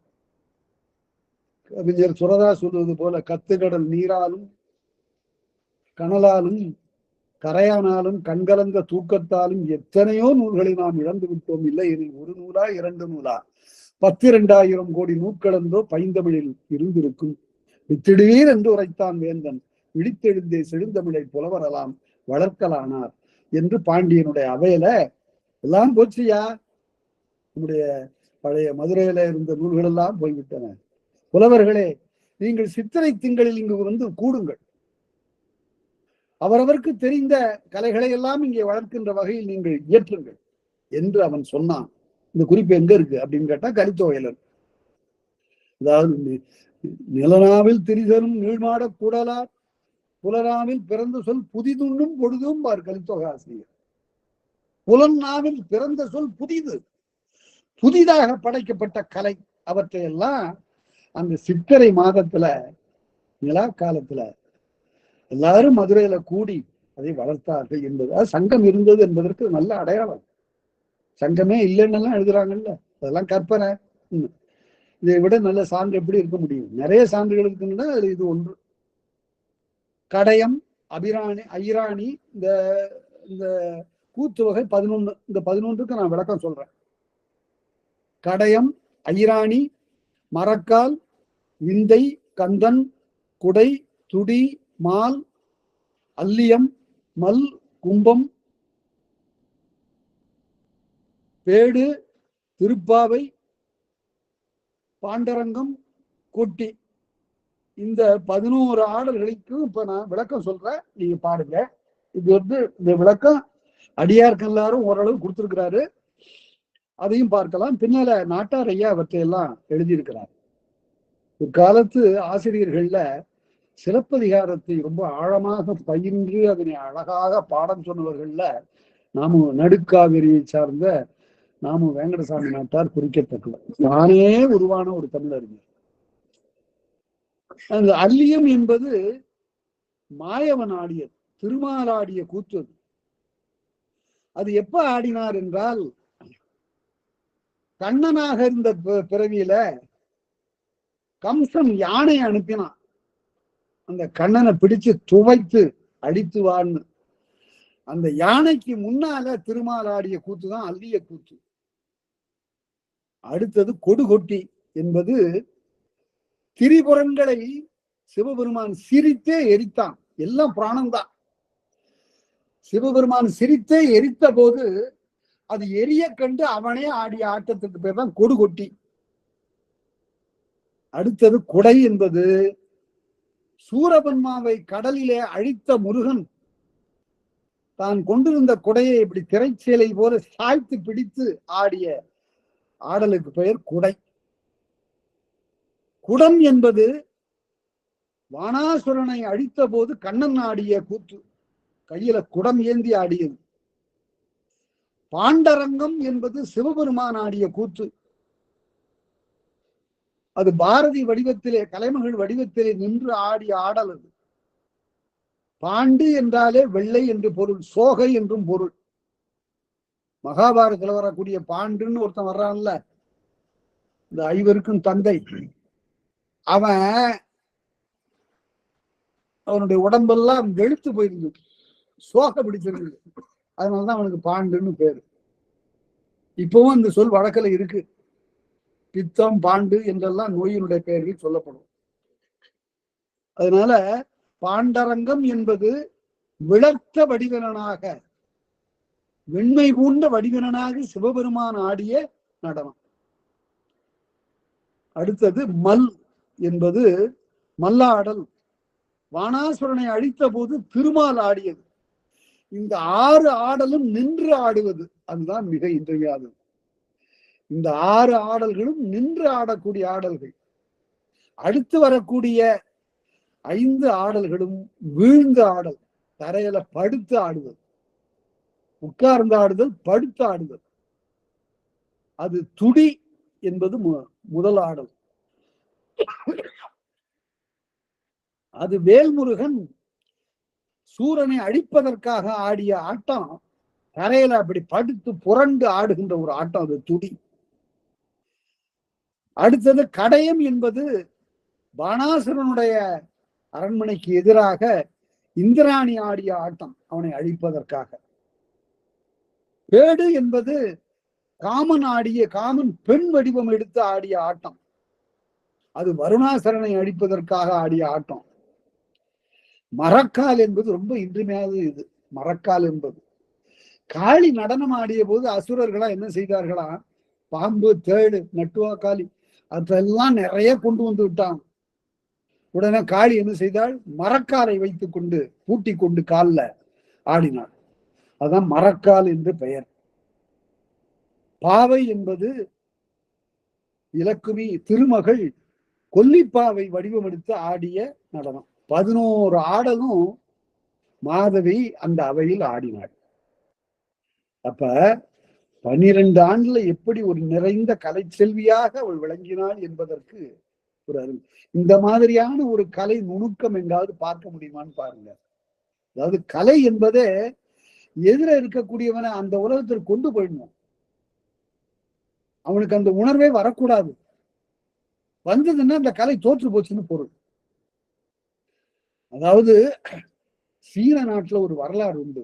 கவிஞர் சுரதா சொல்வது போல, கத்துக்கடல் நீராலும் கனலாலும் கரையானாலும் கண்கலந்த தூக்கத்தாலும் எத்தனையோ நூல்களை நாம் இழந்து விட்டோம். இல்லை எனில் ஒரு நூலா 2 நூலா 10,000 கோடி நூற்களந்தோ பைந்தமிழில் இருந்திருக்கும். வித்திடீர் என்று உரைத்தான் வேந்தன், விழித்தெழுந்தே செழுந்தமிழை புலவரலாம் வளர்க்கலானார் என்று பாண்டியனுடைய அவையில எல்லாம் போச்சியா. நம்முடைய பழைய மதுரையில இருந்த நூல்கள் எல்லாம் போய்விட்டன. புலவர்களே, நீங்கள் சித்திரை திங்களில் இங்கு வந்து கூடுங்கள், அவரவருக்கு தெரிந்த கலைகளை எல்லாம் இங்கே வளர்க்கின்ற வகையில் நீங்கள் இயற்றுங்கள் என்று அவன் சொன்னான். இந்த குறிப்பு எங்க இருக்கு அப்படின்னு கேட்டா, கலித்தொகையில. அதாவது, நிலனாவில் திரிதரும் நீழ்மாட கூடலார் புலனாவில் பிறந்த சொல் புதிதுண்ணும் பொழுதும் பார் கலித்தொகை ஆசிரியர். புலனாவில் பிறந்த சொல் புதிது, புதிதாக படைக்கப்பட்ட கலை, அவற்றையெல்லாம் அந்த சித்திரை மாதத்துல நிலா காலத்துல எல்லாரும் மதுரையில கூடி அதை வளர்த்தார்கள் என்பது சங்கம் இருந்தது என்பதற்கு நல்ல அடையாளம். சங்கமே இல்லைன்னு எழுதுறாங்கல்ல, அதெல்லாம் கற்பனை. இதை விட நல்ல சான்று எப்படி இருக்க முடியும்? நிறைய சான்றுகள் இருக்குன்னா அது இது ஒன்று. கடையம், அபிராணி, ஐராணி, இந்த கூத்து வகை 11. இந்த 11க்கு நான் விளக்கம் சொல்றேன். கடையம், ஐராணி, மரக்கால், விந்தை, கந்தன், குடை, துடி, மால், அல்லியம், மல், கும்பம், பேடு, திருப்பாவை, பாண்டரங்கம், கொட்டி. இந்த 11 ஆடல்களுக்கும் இப்ப நான் விளக்கம் சொல்றேன், நீங்க பாருங்க. இது இந்த விளக்கம் அடியாருக்கு எல்லாரும் ஓரளவு கொடுத்திருக்கிறாரு, அதையும் பார்க்கலாம். பின்னால நாட்டார் ஐயா அவற்றையெல்லாம் எழுதியிருக்கிறார். இக்காலத்து ஆசிரியர்கள்ல சிலப்பதிகாரத்தை ரொம்ப ஆழமாக பயின்று அதனை அழகாக பாடம் சொன்னவர்கள்ல நாமும் நடுக்காவிரியை சார்ந்த நாமும் வேங்கடசாமி நாட்டார் குறிக்கத்தக்கவர். தானே உருவான ஒரு தமிழறிஞர். அந்த அல்லியம் என்பது மாயவன் ஆடியது, திருமாலாடிய கூத்து. அது எப்ப ஆடினார் என்றால், கண்ணனாக இருந்த பிறவியில கம்சன் யானை அனுப்பினான், அந்த கண்ணனை பிடிச்சு துவைத்து அடித்துவான்னு. அந்த யானைக்கு முன்னால திருமாலாடிய கூத்து தான் அல்லிய கூத்து. அடுத்தது கொடுகொட்டி என்பது திரிபுரங்களை சிவபெருமான் சிரித்தே எரித்தான். எல்லாம் பிராணம்தான். சிவபெருமான் சிரித்தே எரித்த போது அது எரிய கண்டு அவனே ஆடிய ஆட்டத்துக்கு பேர் தான் கொடுகொட்டி. அடுத்தது குடை என்பது சூரபன்மாவை கடலிலே அழித்த முருகன் தான் கொண்டிருந்த குடையை இப்படி திரைச்சேலை போல சாய்த்து பிடித்து ஆடிய ஆடலுக்கு பெயர் குடை. குடம் என்பது வானாசுரனை அழித்த போது கண்ணன் ஆடிய கூத்து, கையில குடம் ஏந்தி ஆடியது. பாண்டரங்கம் என்பது சிவபெருமான் ஆடிய கூத்து. அது பாரதி வடிவத்திலே, கலைமகள் வடிவத்திலே நின்று ஆடிய ஆடல். அது பாண்டு என்றாலே வெள்ளை என்று பொருள், சோகை என்றும் பொருள். மகாபாரதத்துல வரக்கூடிய பாண்டுன்னு ஒருத்தன் வர்றான்ல, இந்த ஐவருக்கும் தந்தை, அவனுடைய உடம்பெல்லாம் வெளுத்து போயிருந்தது, சோக பிடிச்சிருந்தது. அதனாலதான் அவனுக்கு பாண்டுன்னு பேரு. இப்பவும் அந்த சொல் வழக்கில் இருக்கு. பித்தம், பாண்டு என்றெல்லாம் நோயினுடைய பெயர்கள் சொல்லப்படும். அதனால பாண்டரங்கம் என்பது விளர்த்த வடிவனாக, வெண்மை பூண்ட வடிவனாக சிவபெருமான் ஆடிய நடனம். அடுத்தது மல் என்பது மல்லாடல், வானாசுரனை அழித்த போது திருமால் ஆடியது. இந்த 6 ஆடலும் நின்று ஆடுவது, அதுதான் மிக இன்றியமையாதது. இந்த 6 ஆடல்களும் நின்று ஆடக்கூடிய ஆடல்கள். அடுத்து வரக்கூடிய 5 ஆடல்களும் வீழ்ந்து ஆடல், தரையில படுத்து ஆடுதல், உட்கார்ந்து ஆடுதல், படுத்து ஆடுதல். அது துடி என்பது முதல் ஆடல். அது வேல்முருகன் சூரனை அழிப்பதற்காக ஆடிய ஆட்டம், தரையில அப்படி படுத்து புரண்டு ஆடுகின்ற ஒரு ஆட்டம், அது துடி. அடுத்தது கடையம் என்பது பாணாசுரனுடைய அரண்மனைக்கு எதிராக இந்திராணி ஆடிய ஆட்டம், அவனை அழிப்பதற்காக. பேடு என்பது காமன் பெண் வடிவம் எடுத்து ஆடிய ஆட்டம், அது வருணாசரனை அழிப்பதற்காக ஆடிய ஆட்டம். மரக்கால் என்பது ரொம்ப இன்றியமையாதது. இது மரக்கால் என்பது காளி நடனம் ஆடிய போது அசுரர்களா என்ன செய்தார்களா, பாம்பு, தேடு, நட்டுவாக்காளி அதெல்லாம் நிறைய கொண்டு வந்து விட்டான். உடனே காளி என்ன செய்தாள், மரக்காலை வைத்துக் கொண்டு பூட்டி கொண்டு காலில் ஆடினாள். அதான் மரக்கால் என்று பெயர். பாவை என்பது இலக்குமி திருமகள் கொல்லிப்பாவை வடிவம் எடுத்து ஆடிய நடனம். 11 ஆடலும் மாதவி அந்த அவையில் ஆடினாள். அப்ப 12 ஆண்டுல எப்படி ஒரு நிறைந்த கலை செல்வியாக அவள் விளங்கினாள் என்பதற்கு ஒரு அறிவு. இந்த மாதிரியான ஒரு கலை நுணுக்கம் எங்காவது பார்க்க முடியுமான்னு பாருங்க. அதாவது கலை என்பதே எதிர இருக்கக்கூடியவனை அந்த உலகத்திற்கு கொண்டு போயிடணும். அவனுக்கு அந்த உணர்வே வரக்கூடாது. வந்ததுன்னா அந்த கலை தோற்று போச்சுன்னு பொருள். அதாவது சீன நாட்டுல ஒரு வரலாறு உண்டு.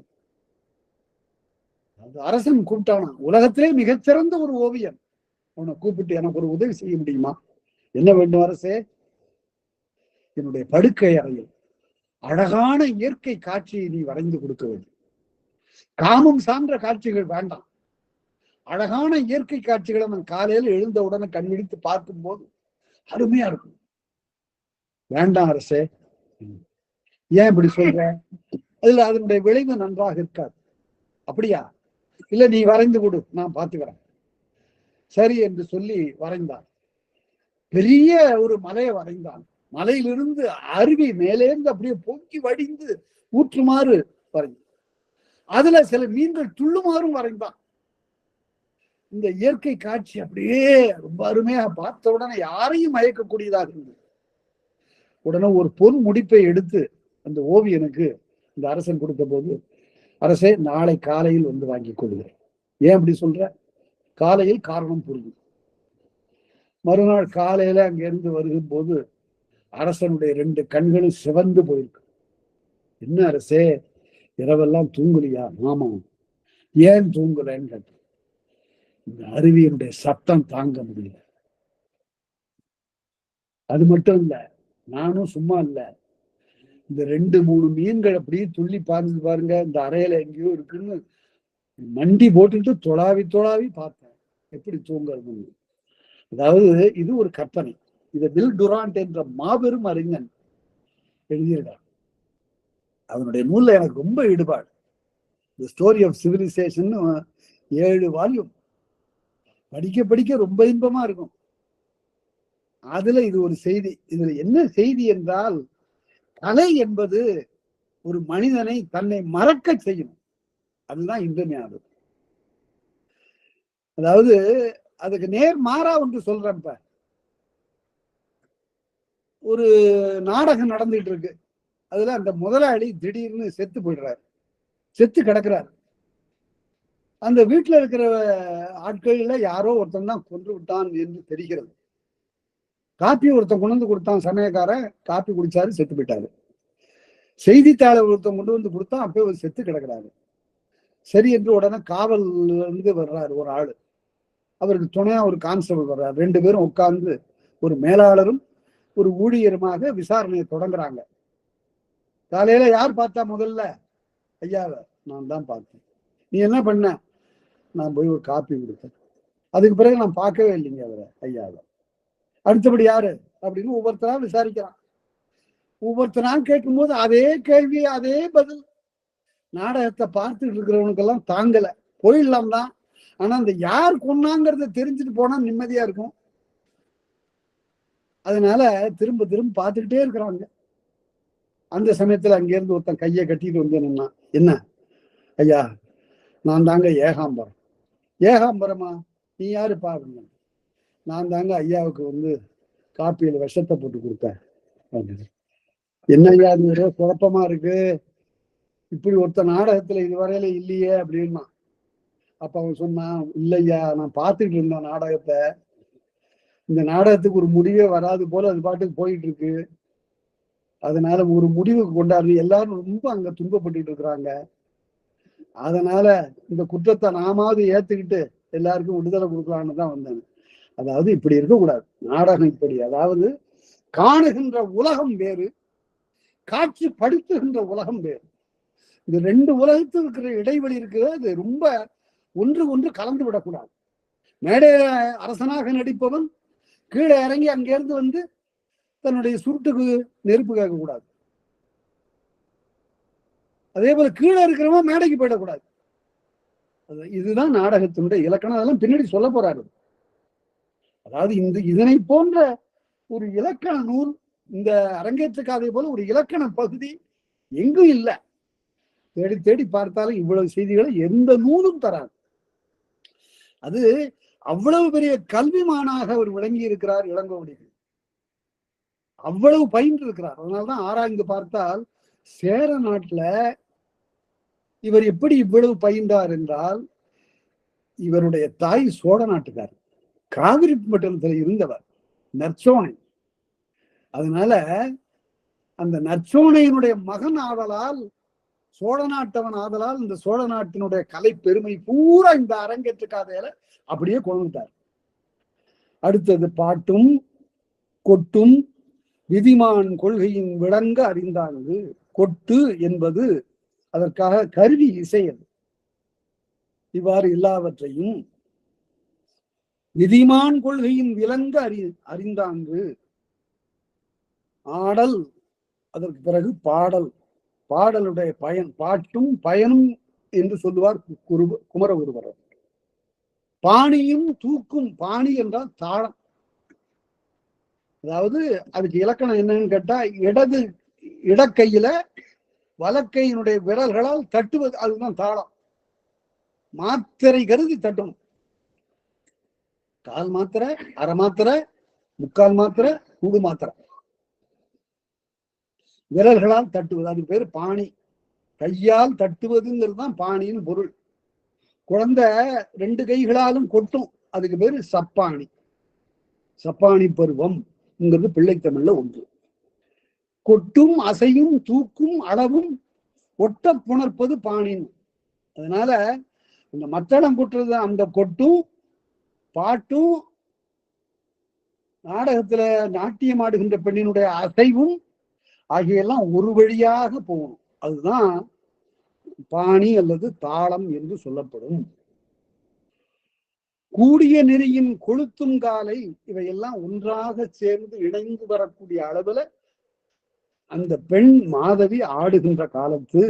அது அரசன் கூப்பிட்டானா, உலகத்திலே மிகச்சிறந்த ஒரு ஓவியன், அவனை கூப்பிட்டு எனக்கு ஒரு உதவி செய்ய முடியுமா? என்ன வேண்டும் அரசே? என்னுடைய படுக்கை அறையில் அழகான இயற்கை காட்சியை நீ வரைந்து கொடுக்க வேண்டும். காமம் சார்ந்த காட்சிகள் வேண்டாம், அழகான இயற்கை காட்சிகளை நான் காலையில் எழுந்த உடனே கண்விழித்து பார்க்கும் போது அருமையா இருக்கும். வேண்டாம் அரசே. ஏன் இப்படி சொல்ற? அதுல அதனுடைய விளைவு நன்றாக இருக்காது. அப்படியா? இல்ல நீ வரைந்து கொடு, நான் பார்த்துக்கிறேன். சரி என்று சொல்லி வரைந்தான். பெரிய ஒரு மலையை வரைந்தான். மலையிலிருந்து அருவி மேலேருந்து அப்படியே பொங்கி வடிந்து ஊற்றுமாறு வரைந்தான். அதுல சில மீன்கள் துள்ளுமாறும் வரைந்தான். இந்த இயற்கை காட்சி அப்படியே ரொம்ப அருமையா பார்த்த உடனே யாரையும் மயக்கக்கூடியதாக இருந்தது. உடனே ஒரு பொன் முடிப்பை எடுத்து அந்த ஓவியனுக்கு இந்த அரசன் கொடுத்த போது, அரசே நாளை காலையில் வந்து வாங்கிக் கொள்கிறேன். ஏன் அப்படி சொல்ற? காலையில் காரணம் புரியும். மறுநாள் காலையில அங்கிருந்து வருகும் போது அரசனுடைய 2 கண்களும் சிவந்து போயிருக்கு. என்ன அரசே, இரவெல்லாம் தூங்கலையா? ஆமா. ஏன் தூங்கலன்னு கேட்டேன். இந்த அருவியினுடைய சத்தம் தாங்க முடியல. அது மட்டும் இல்ல, நானும் சும்மா இல்ல, இந்த 2-3 மீன்கள் அப்படியே துள்ளி பாஞ்சு பாருங்க, இந்த அறையில எங்கேயோ இருக்குன்னு மண்டி போட்டுட்டு தொழாவி தொழாவி பார்த்தேன். எப்படி தூங்குறதுன்னு. அதாவது இது ஒரு கற்பனை. இதை வில் டுராண்ட் என்ற மாபெரும் அறிஞன் எழுதியிருக்கார். அவனுடைய நூல்ல எனக்கு ரொம்ப ஈடுபாடு. The story of civilisation 7 volume. படிக்க படிக்க ரொம்ப இன்பமா இருக்கும். அதுல இது ஒரு செய்தி. இதுல என்ன செய்தி என்றால், கலை என்பது ஒரு மனிதனை தன்னை மறக்க செய்யும். அதுதான் இன்றியமையாதது. அதாவது அதுக்கு நேர் மாறா ஒன்று சொல்றேன். ஒரு நாடகம் நடந்துட்டு இருக்கு. அதுல அந்த முதலாளி திடீர்னு செத்து போயிடுறாரு. செத்து கிடக்குறாரு. அந்த வீட்டுல இருக்கிற ஆட்கள்ல யாரோ ஒருத்தன் தான் கொன்று விட்டான் என்று தெரிகிறது. காப்பி ஒருத்தன் கொண்டு வந்து கொடுத்தான், சமயக்காரன். காப்பி குடிச்சாரு, செத்து போயிட்டாரு. செய்தித்தாளை ஒருத்தன் கொண்டு வந்து கொடுத்தா, அப்பவே ஒரு செத்து கிடக்குறாரு. சரி என்று உடனே காவல்ல இருந்து வர்றாரு ஒரு ஆளு. அவருக்கு துணையா ஒரு கான்ஸ்டபிள் வர்றாரு. 2 பேரும் உட்கார்ந்து ஒரு மேலாளரும் ஒரு ஊழியருமாக விசாரணையை தொடங்குறாங்க. காலையில யார் பார்த்தா முதல்ல? ஐயாவை. நான் தான் பார்த்தேன். நீ என்ன பண்ண? நான் போய் ஒரு காப்பி கொடுத்தேன். அதுக்கு பிறகு நான் பார்க்கவே இல்லைங்க அவரை, ஐயாவை. அடுத்தபடி யாரு அப்படின்னு ஒவ்வொருத்தரா விசாரிக்கிறான். ஒவ்வொருத்தரா கேட்கும் போது அதே கேள்வி, அதே பதில். நாடகத்தை பார்த்துட்டு இருக்கிறவனுக்கெல்லாம் தாங்கல. போயிடலாம் தான், ஆனா அந்த யார் கொன்னாங்கிறத தெரிஞ்சுட்டு போனா நிம்மதியா இருக்கும். அதனால திரும்ப திரும்ப பார்த்துக்கிட்டே இருக்கிறாங்க. அந்த சமயத்துல அங்கிருந்து ஒருத்தன் கையை கட்டிட்டு வந்து என்னன்னா, என்ன ஐயா, நான் தாங்க ஏகாம்பரம். ஏகாம்பரமா? நீ யாருப்பா? அப்படின்னு. நான் தாங்க ஐயாவுக்கு வந்து காப்பியில விஷத்தை போட்டு கொடுத்தேன். என்ன ஐயா அது குழப்பமா இருக்கு, இப்படி ஒருத்த நாடகத்துல இதுவரையில இல்லையே அப்படின்னா. அப்ப அவன் சொன்னான், இல்லையா, நான் பார்த்துட்டு இருந்தேன் நாடகத்தை. இந்த நாடகத்துக்கு ஒரு முடிவே வராது போல அது பாட்டுக்கு போயிட்டு இருக்கு. அதனால ஒரு முடிவுக்கு கொண்டாடு. எல்லாரும் ரொம்ப அங்க துன்பப்பட்டு இருக்கிறாங்க. அதனால இந்த குற்றத்தை நாமாவது ஏத்துக்கிட்டு எல்லாருக்கும் விடுதலை கொடுக்கலான்னு தான் வந்தேன். அதாவது இப்படி இருக்கக்கூடாது. நாடகம் இப்படி, அதாவது காணுகின்ற உலகம் வேறு, காட்சி படுத்துகின்ற உலகம் வேறு. இந்த 2 உலகத்துக்கு இருக்கிற இடைவெளி இருக்குது. அது ரொம்ப ஒன்று கலந்து விடக்கூடாது. மேடை அரசனாக நடிப்பவன் கீழே இறங்கி அங்கிருந்து வந்து தன்னுடைய சுருட்டுக்கு நெருப்பு கேட்கக்கூடாது. அதே போல கீழே இருக்கிறவன் மேடைக்கு போயிடக்கூடாது. இதுதான் நாடகத்தினுடைய இலக்கணம். அதெல்லாம் பின்னாடி சொல்ல போறாரு. அதாவது இதனை போன்ற ஒரு இலக்கண நூல், இந்த அரங்கேற்றுக்காதை போல ஒரு இலக்கண பகுதி எங்கும் இல்லை. தேடி தேடி பார்த்தாலும் இவ்வளவு செய்திகளை எந்த நூலும் தராது. அது அவ்வளவு பெரிய கல்விமானாக அவர் விளங்கி இருக்கிறார் இளங்கோவடிகள். அவ்வளவு பயின்று இருக்கிறார். அதனால்தான் ஆராய்ந்து பார்த்தால் சேர நாட்டுல இவர் எப்படி இவ்வளவு பயின்றார் என்றால், இவருடைய தாய் சோழ நாட்டுக்கார், காவிரி மண்டலத்தில் இருந்தவர், நற்சோனை. அதனால அந்த நற்சோனையினுடைய மகன் ஆதலால், சோழ நாட்டவன் ஆதலால், இந்த சோழ நாட்டினுடைய கலை பெருமை பூரா இந்த அரங்கேற்று காதையில அப்படியே கொண்டுட்டார். அடுத்தது பாட்டும் கொட்டும் விதிமான் கொள்கையின் விளங்க அறிந்தாங்கு. கொட்டு என்பது அதற்காக கருவி இசையது. இவ்வாறு எல்லாவற்றையும் விதிமான் கொள்கையின் விளங்க அறிந்தாங்கு. ஆடல், அதற்கு பிறகு பாடல். பாடலுடைய பயன், பாட்டும் பயனும் என்று சொல்லுவார் குமரகுருபரர். பாணியும் தூக்கும். பாணி என்றால் தாளம். அதாவது அதுக்கு இலக்கணம் என்னன்னு கேட்டா, இடக்கையில வலக்கையினுடைய விரல்களால் தட்டுவது, அதுதான் தாளம். மாத்திரை கருதி தட்டணும். கால் மாத்திரை, அரை மாத்திரை, முக்கால் மாத்திரை, கூடு மாத்திரை, விரல்களால் தட்டுவது, அதுக்கு பேரு பாணி. கையால் தட்டுவதுங்கிறது தான் பாணின்னு பொருள். குழந்தை 2 கைகளாலும் கொட்டும், அதுக்கு பேரு சப்பாணி. சப்பாணி பருவம் பிள்ளை தமிழ்ல ஒன்று. கொட்டும், அசையும், தூக்கும், அளவும் ஒட்ட புணர்ப்பது பாணின்னு. அதனால இந்த மத்தளம் கொட்டுறது அந்த கொட்டும், பாட்டும், நாடகத்துல நாட்டியம் ஆடுகின்ற பெண்ணினுடைய அசைவும் ஆகியெல்லாம் ஒரு வழியாக போகணும். அதுதான் பாணி அல்லது தாளம் என்று சொல்லப்படும். கூடிய நெறியின் கொளுத்தும் காலை, இவையெல்லாம் ஒன்றாக சேர்ந்து இணைந்து வரக்கூடிய அளவுல அந்த பெண் மாதவி ஆடுகின்ற காலத்து,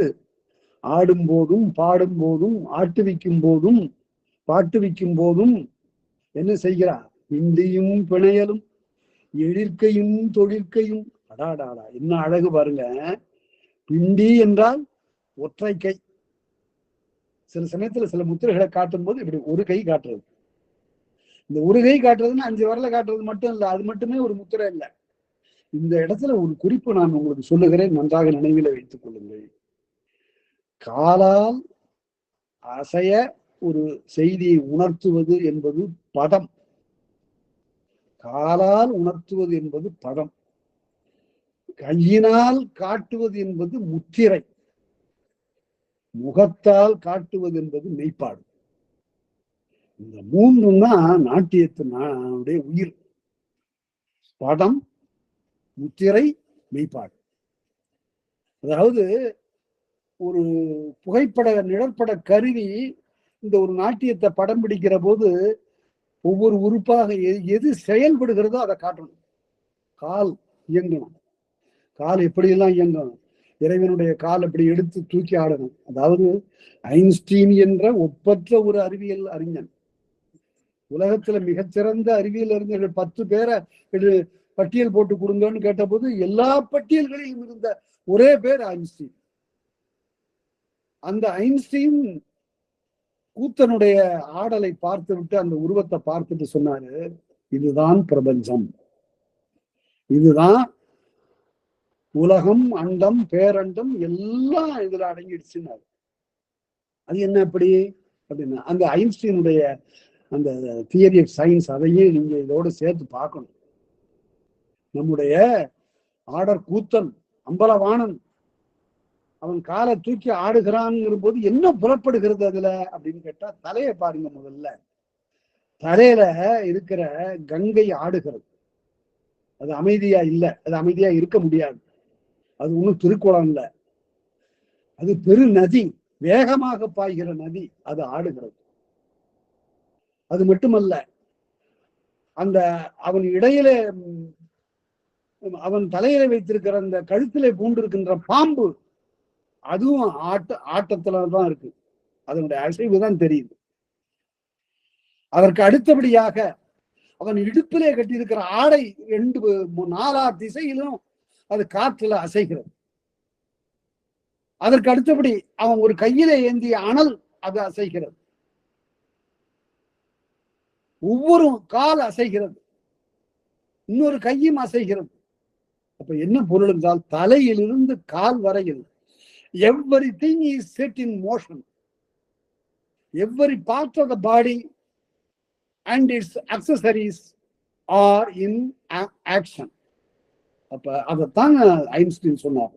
ஆடும் போதும் பாடும் போதும் ஆட்டுவிக்கும் போதும் பாட்டுவிக்கும் போதும் என்ன செய்கிறார்? இந்தியும் பிணையலும் எழிற்கையும் தொழிற்கையும். அடாடாடா, என்ன அழகு பாருங்க. பிண்டி என்றால் ஒற்றை கை. சில சமயத்துல சில முத்திரைகளை காட்டும் போது இப்படி ஒரு கை காட்டுறது. இந்த ஒரு கை காட்டுறதுன்னு 5 விரல காட்டுறது மட்டும் இல்லை, அது மட்டுமே ஒரு முத்திரை இல்லை. இந்த இடத்துல ஒரு குறிப்பு நான் உங்களுக்கு சொல்லுகிறேன், நன்றாக நினைவில் வைத்துக் கொள்ளுங்கள். காலால் அசைய ஒரு செய்தியை உணர்த்துவது என்பது பதம். காலால் உணர்த்துவது என்பது பதம். கையினால் காட்டுவது என்பது முத்திரை. முகத்தால் காட்டுவது என்பது மெய்ப்பாடு. இந்த 3 தான் நாட்டியத்தினுடைய உயிர். பதம், முத்திரை, மெய்ப்பாடு. அதாவது ஒரு புகைப்பட நிழற்பட கருவி இந்த ஒரு நாட்டியத்தை படம் பிடிக்கிற போது ஒவ்வொரு உறுப்பாக எது செயல்படுகிறதோ அதை காட்டணும். கால் இயங்கணும். கால் எப்படியெல்லாம் இயங்கணும்? இறைவனுடைய கால் அப்படி எடுத்து தூக்கி ஆடணும். அதாவது ஐன்ஸ்டீன் என்ற ஒப்பற்ற ஒரு அறிவியல் அறிஞன், உலகத்துல மிகச்சிறந்த அறிவியல் அறிஞர்கள் 10 பேரை பட்டியல் போட்டு கொடுங்கன்னு கேட்ட போது எல்லா பட்டியல்களிலும் இருந்த ஒரே பேர் ஐன்ஸ்டீன். அந்த ஐன்ஸ்டீன் கூத்தனுடைய ஆடலை பார்த்து விட்டு அந்த உருவத்தை பார்த்துட்டு சொன்னாரு, இதுதான் பிரபஞ்சம், இதுதான் உலகம், அண்டம், பேரண்டம் எல்லாம் இதுல அடங்கிடுச்சுன்னாரு. அது என்ன அப்படி அப்படின்னா, அந்த ஐன்ஸ்டீனுடைய அந்த தியரி ஆஃப் சயின்ஸ், அதையே நீங்க இதோட சேர்த்து பார்க்கணும். நம்முடைய ஆடர் கூத்தன், அம்பலவாணன், அவன் காலை தூக்கி ஆடுகிறான்ங்கிற போது என்ன புறப்படுகிறது அதுல அப்படின்னு கேட்டா, தலையை பாருங்க. முதல்ல தலையில இருக்கிற கங்கை ஆடுகிறது. அது அமைதியா இல்லை, அது அமைதியா இருக்க முடியாது. அது ஒண்ணும் திருக்குளம் இல்லை, அது பெரு நதி, வேகமாக பாய்கிற நதி, அது ஆடுகிறது. அது மட்டுமல்ல, அந்த அவன் இடையில அவன் தலையில வைத்திருக்கிற அந்த கழுத்திலே பூண்டிருக்கின்ற பாம்பு, அதுவும் ஆட்டத்துலதான் இருக்கு. அதனுடைய அசைவு தான் தெரியுது. அதற்கு அடுத்தபடியாக அவன் இடுப்பிலே கட்டியிருக்கிற ஆடை 4 திசையிலும் அது காற்றுல அசைகிறது. அதற்கு அடுத்தபடி அவன் ஒரு கையிலே ஏந்திய அனல், அது அசைகிறது. ஒவ்வொரு கால் அசைகிறது, இன்னொரு கையும் அசைகிறது. அப்ப என்ன பொருள் என்றால், தலையிலிருந்து கால் வரையில் everything is set in motion. Every part of the body and its accessories are in action. அப்ப அதைத்தான் ஐன்ஸ்டீன் சொன்னார்.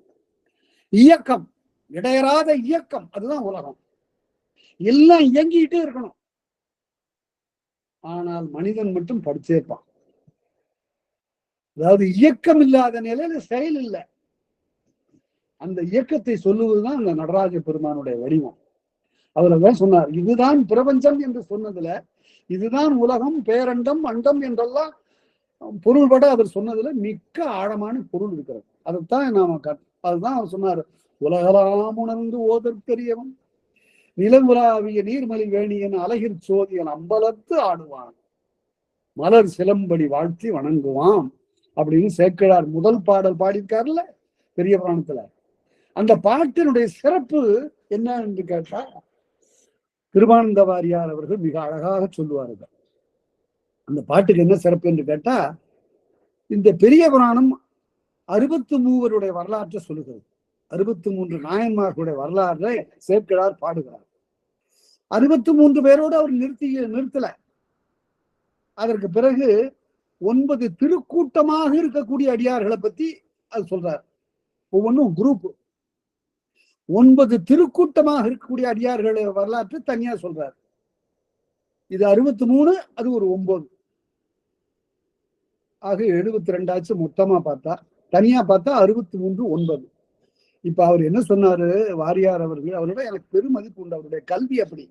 இயக்கம், இடையறாத இயக்கம், அதுதான் உலகம். எல்லாம் இயங்கிட்டே இருக்கணும். ஆனால் மனிதன் மட்டும் படுத்தே இருப்பான். அதாவது இயக்கம் இல்லாத நிலையில செயல் இல்லை. அந்த இயக்கத்தை சொல்லுவதுதான் அந்த நடராஜ பெருமானுடைய வடிவம். அவர் அதான் சொன்னார், இதுதான் பிரபஞ்சம் என்று சொன்னதுல, இதுதான் உலகம், பேரண்டம், அண்டம் என்றெல்லாம் பொருள்பட அவர் சொன்னதுல மிக்க ஆழமான பொருள் இருக்கிறது. அதைத்தான் நாம அதுதான் அவர் சொன்னார். உலகலாம் உணர்ந்து ஓதற்கரியவன் நிலமுலாவிய நீர்மலி வேணியன் அழகிற் சோதியன் அம்பலத்து ஆடுவான் மலர் சிலம்படி வாழ்த்தி வணங்குவான் அப்படின்னு சேக்கிழார் முதல் பாடல் பாடியிருக்காருல்ல பெரிய புராணத்துல. அந்த பாட்டினுடைய சிறப்பு என்ன என்று கேட்டா கிருபானந்த வாரியார் அவர்கள் மிக அழகாக சொல்லுவார்கள். அந்த பாட்டுக்கு என்ன சிறப்பு என்று கேட்டா, இந்த பெரிய புராணம் 63 வரலாற்றை சொல்லுகிறது. 63 நாயன்மார்களுடைய வரலாற்றை சேக்கிழார் பாடுகிறார். 63 பேரோடு அவர் நிறுத்தல. அதற்கு பிறகு 9 திருக்கூட்டமாக இருக்கக்கூடிய அடியார்களை பத்தி அது சொல்றார். ஒவ்வொன்றும் குரூப். 9 திருக்கூட்டமாக இருக்கக்கூடிய அடியார்கள் வரலாற்று தனியா சொல்றார். இது 63, அது ஒரு 9 ஆக 72 ஆச்சு. மொத்தமா பார்த்தா, தனியா பார்த்தா 63, 9. இப்ப அவர் என்ன சொன்னாரு வாரியார் அவர்கள், அவரோட எனக்கு பெருமதிப்பு உண்டு. அவருடைய கல்வி அப்படி,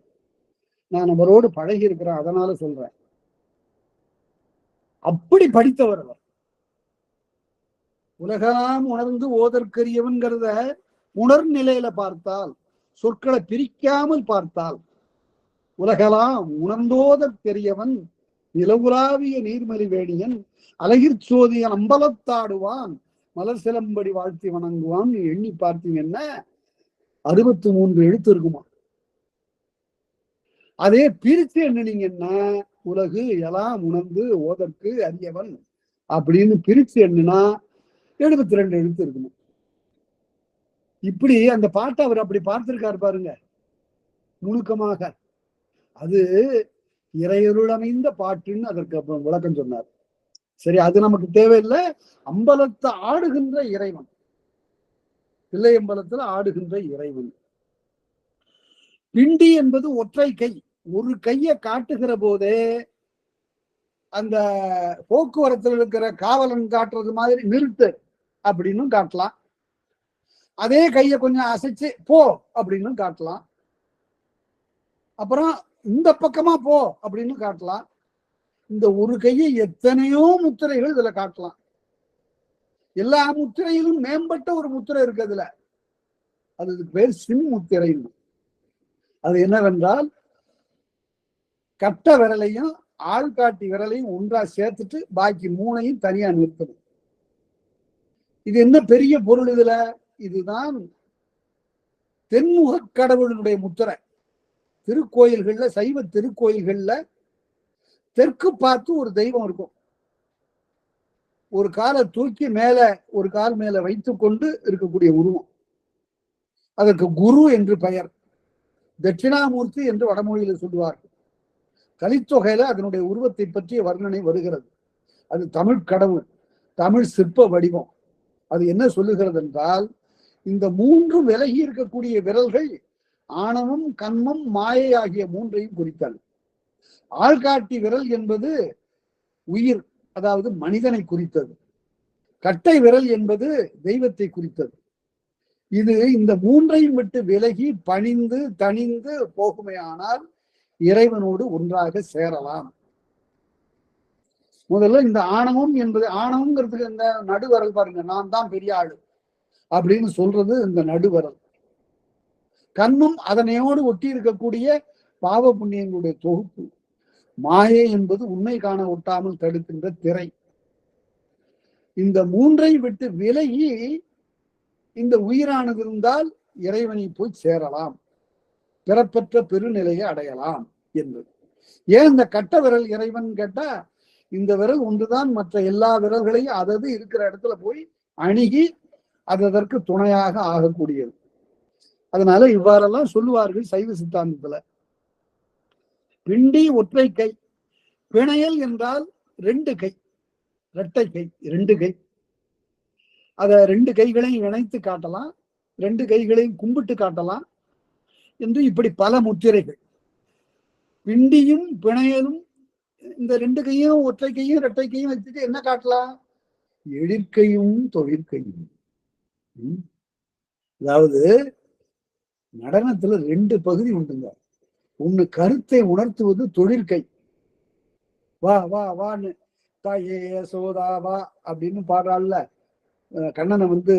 நான் அவரோடு பழகி இருக்கிறேன், அதனால சொல்றேன். அப்படி படித்தவர் அவர். உலகலாம் உணர்ந்து ஓதற்கரியவன்கிறத உணர்நிலையில பார்த்தால், சொற்களை பிரிக்காமல் பார்த்தால், உலகலாம் உணர்ந்தோதற்கரியவன் நிலவுலாவிய நீர்மலி வேணியன் அழகிற் சோதியன் அம்பலத்தாடுவான் மலர் சிலம்படி வாழ்த்தி வணங்குவான். எண்ணி பார்த்தீங்கன்னா 63 எழுத்து இருக்குமா. அதே பிரித்து எண்ணினீங்கன்னா உலகு எல்லாம் உணர்ந்து ஓதற்கு அரியவன் அப்படின்னு பிரித்து எண்ணினா 72 எழுத்து இருக்குமா. இப்படி அந்த பாட்டை அவர் அப்படி பார்த்திருக்காரு பாருங்க, நுணுக்கமாக. அது இறையருளமைந்த பாட்டுன்னு அதற்கு அப்புறம் விளக்கம் சொன்னார். சரி, அது நமக்கு தேவையில்லை. அம்பலத்தை ஆடுகின்ற இறைவன், பிள்ளை அம்பலத்துல ஆடுகின்ற இறைவன். பிண்டி என்பது ஒற்றை கை. ஒரு கையை காட்டுகிற போதே அந்த போக்குவரத்தில் இருக்கிற காவலன் காட்டுறது மாதிரி நிறுத்து அப்படின்னு காட்டலாம். அதே கையை கொஞ்சம் அசைச்சு போ அப்படின்னு காட்டலாம். அப்புறம் இந்த பக்கமா போ அப்படின்னு காட்டலாம். இந்த ஒரு கையை எத்தனையோ முத்திரைகள் இதுல காட்டலாம். எல்லா முத்திரையிலும் மேம்பட்ட ஒரு முத்திரை இருக்கு அதுல. அதுக்கு பேர் சின் முத்திரை. அது என்னவென்றால், கட்ட விரலையும் ஆள்காட்டி விரலையும் ஒன்றா சேர்த்துட்டு பாக்கி 3ஐயும் தனியா நிறுத்தணும். இது என்ன பெரிய பொருள் இதுல? இதுதான் தென்முக கடவுளுடைய முத்திரை. திருக்கோயில்கள்ல, சைவ திருக்கோயில்கள்ல தெற்கு பார்த்து ஒரு தெய்வம் இருக்கும். ஒரு காலை தூக்கி மேல, ஒரு கால் மேல வைத்துக் கொண்டு இருக்கக்கூடிய உருவம். அதற்கு குரு என்று பெயர். தட்சிணாமூர்த்தி என்று வடமொழியில சொல்லுவார்கள். கலித்தொகையில அதனுடைய உருவத்தை பற்றிய வர்ணனை வருகிறது. அது தமிழ் கடவுள், தமிழ் சிற்ப வடிவம். அது என்ன சொல்லுகிறது என்றால், இந்த 3 விலகி இருக்கக்கூடிய விரல்கள் ஆணவம், கண்மம், மாயை ஆகிய 3ஐயும் குறித்தல். ஆள்காட்டி விரல் என்பது உயிர், அதாவது மனிதனை குறித்தது. கட்டை விரல் என்பது தெய்வத்தை குறித்தது. இது இந்த 3ஐயும் விட்டு விலகி பணிந்து தணிந்து போகுமையானால் இறைவனோடு ஒன்றாக சேரலாம். முதல்ல இந்த ஆணவம் என்பது, ஆணவம்ங்கிறதுக்கு இந்த நடுவரல் பாருங்க, நான் தான் பெரிய ஆளு அப்படின்னு சொல்றது இந்த நடுவரல். கண்மம் அதனையோடு ஒட்டி இருக்கக்கூடிய பாவ புண்ணியங்களுடைய தொகுப்பு. மாயை என்பது உண்மை காண ஒட்டாமல் தடுக்கின்ற திரை. இந்த 3ஐ விட்டு விலகி இந்த உயிரானது இருந்தால் இறைவனை போய் சேரலாம், பிறப்பற்ற பெருநிலையை அடையலாம் என்பது. ஏன் இந்த கட்ட விரல் இறைவன் கேட்டா, இந்த விரல் ஒன்றுதான் மற்ற எல்லா விரல்களையும் அதது இருக்கிற இடத்துல போய் அணுகி அதற்கு துணையாக ஆகக்கூடியது. அதனால இவ்வாறெல்லாம் சொல்லுவார்கள் சைவ சித்தாந்தத்துல. பிண்டி ஒற்றை கை, பிணையல் என்றால் 2 கை, இரட்டை கை, 2 கை. அத 2 கைகளையும் இணைத்து காட்டலாம், 2 கைகளையும் கும்பிட்டு காட்டலாம் என்று இப்படி பல முத்திரைகள். பிண்டியும் பிணையலும், இந்த 2 கையும் ஒற்றை கையும் இரட்டை கையும் வச்சுட்டு என்ன காட்டலாம்? எழிற்கையும் தொழிற்கையும். அதாவது நடனத்துல 2 பகுதி உண்டுங்க. ஒண்ணு கருத்தை உணர்த்துவது தொழிற்கை, வா வா வான்னு தாயே யசோதாவா அப்படின்னு பாடுறாள்ல, கண்ணனை வந்து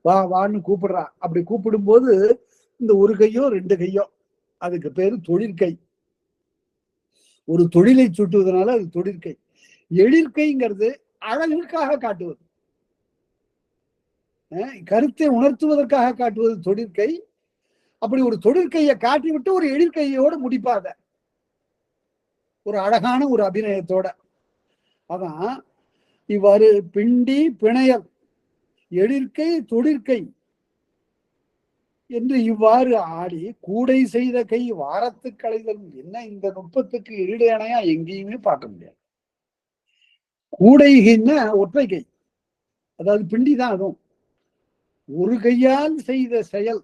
வா வான்னு கூப்பிடுறா. அப்படி கூப்பிடும் போது இந்த ஒரு கையோ ரெண்டு கையோ, அதுக்கு பேரு தொழிற்கை. ஒரு தொழிலை சுட்டுவதனால அது தொழிற்கை. எழிற்கைங்கிறது அழகுக்காக காட்டுவது, கருத்தை உணர்த்துவதற்காக காட்டுவது தொழிற்கை. அப்படி ஒரு தொழிற்கையை காட்டிவிட்டு ஒரு எழிற்கையோடு முடிப்பாத, ஒரு அழகான ஒரு அபிநயத்தோட. அதான் இவ்வாறு பிண்டி பிணையல் எழிற்கை தொழிற்கை என்று இவ்வாறு ஆடி கூடை செய்த கை வாரத்து களைதல். என்ன இந்த நுட்பத்துக்கு ஈடு இணையா எங்கேயுமே பார்க்க முடியாது. கூடைகின்னா ஒற்றை கை, அதாவது பிண்டி தான். அதுவும் ஒரு கையால் செய்த செயல்.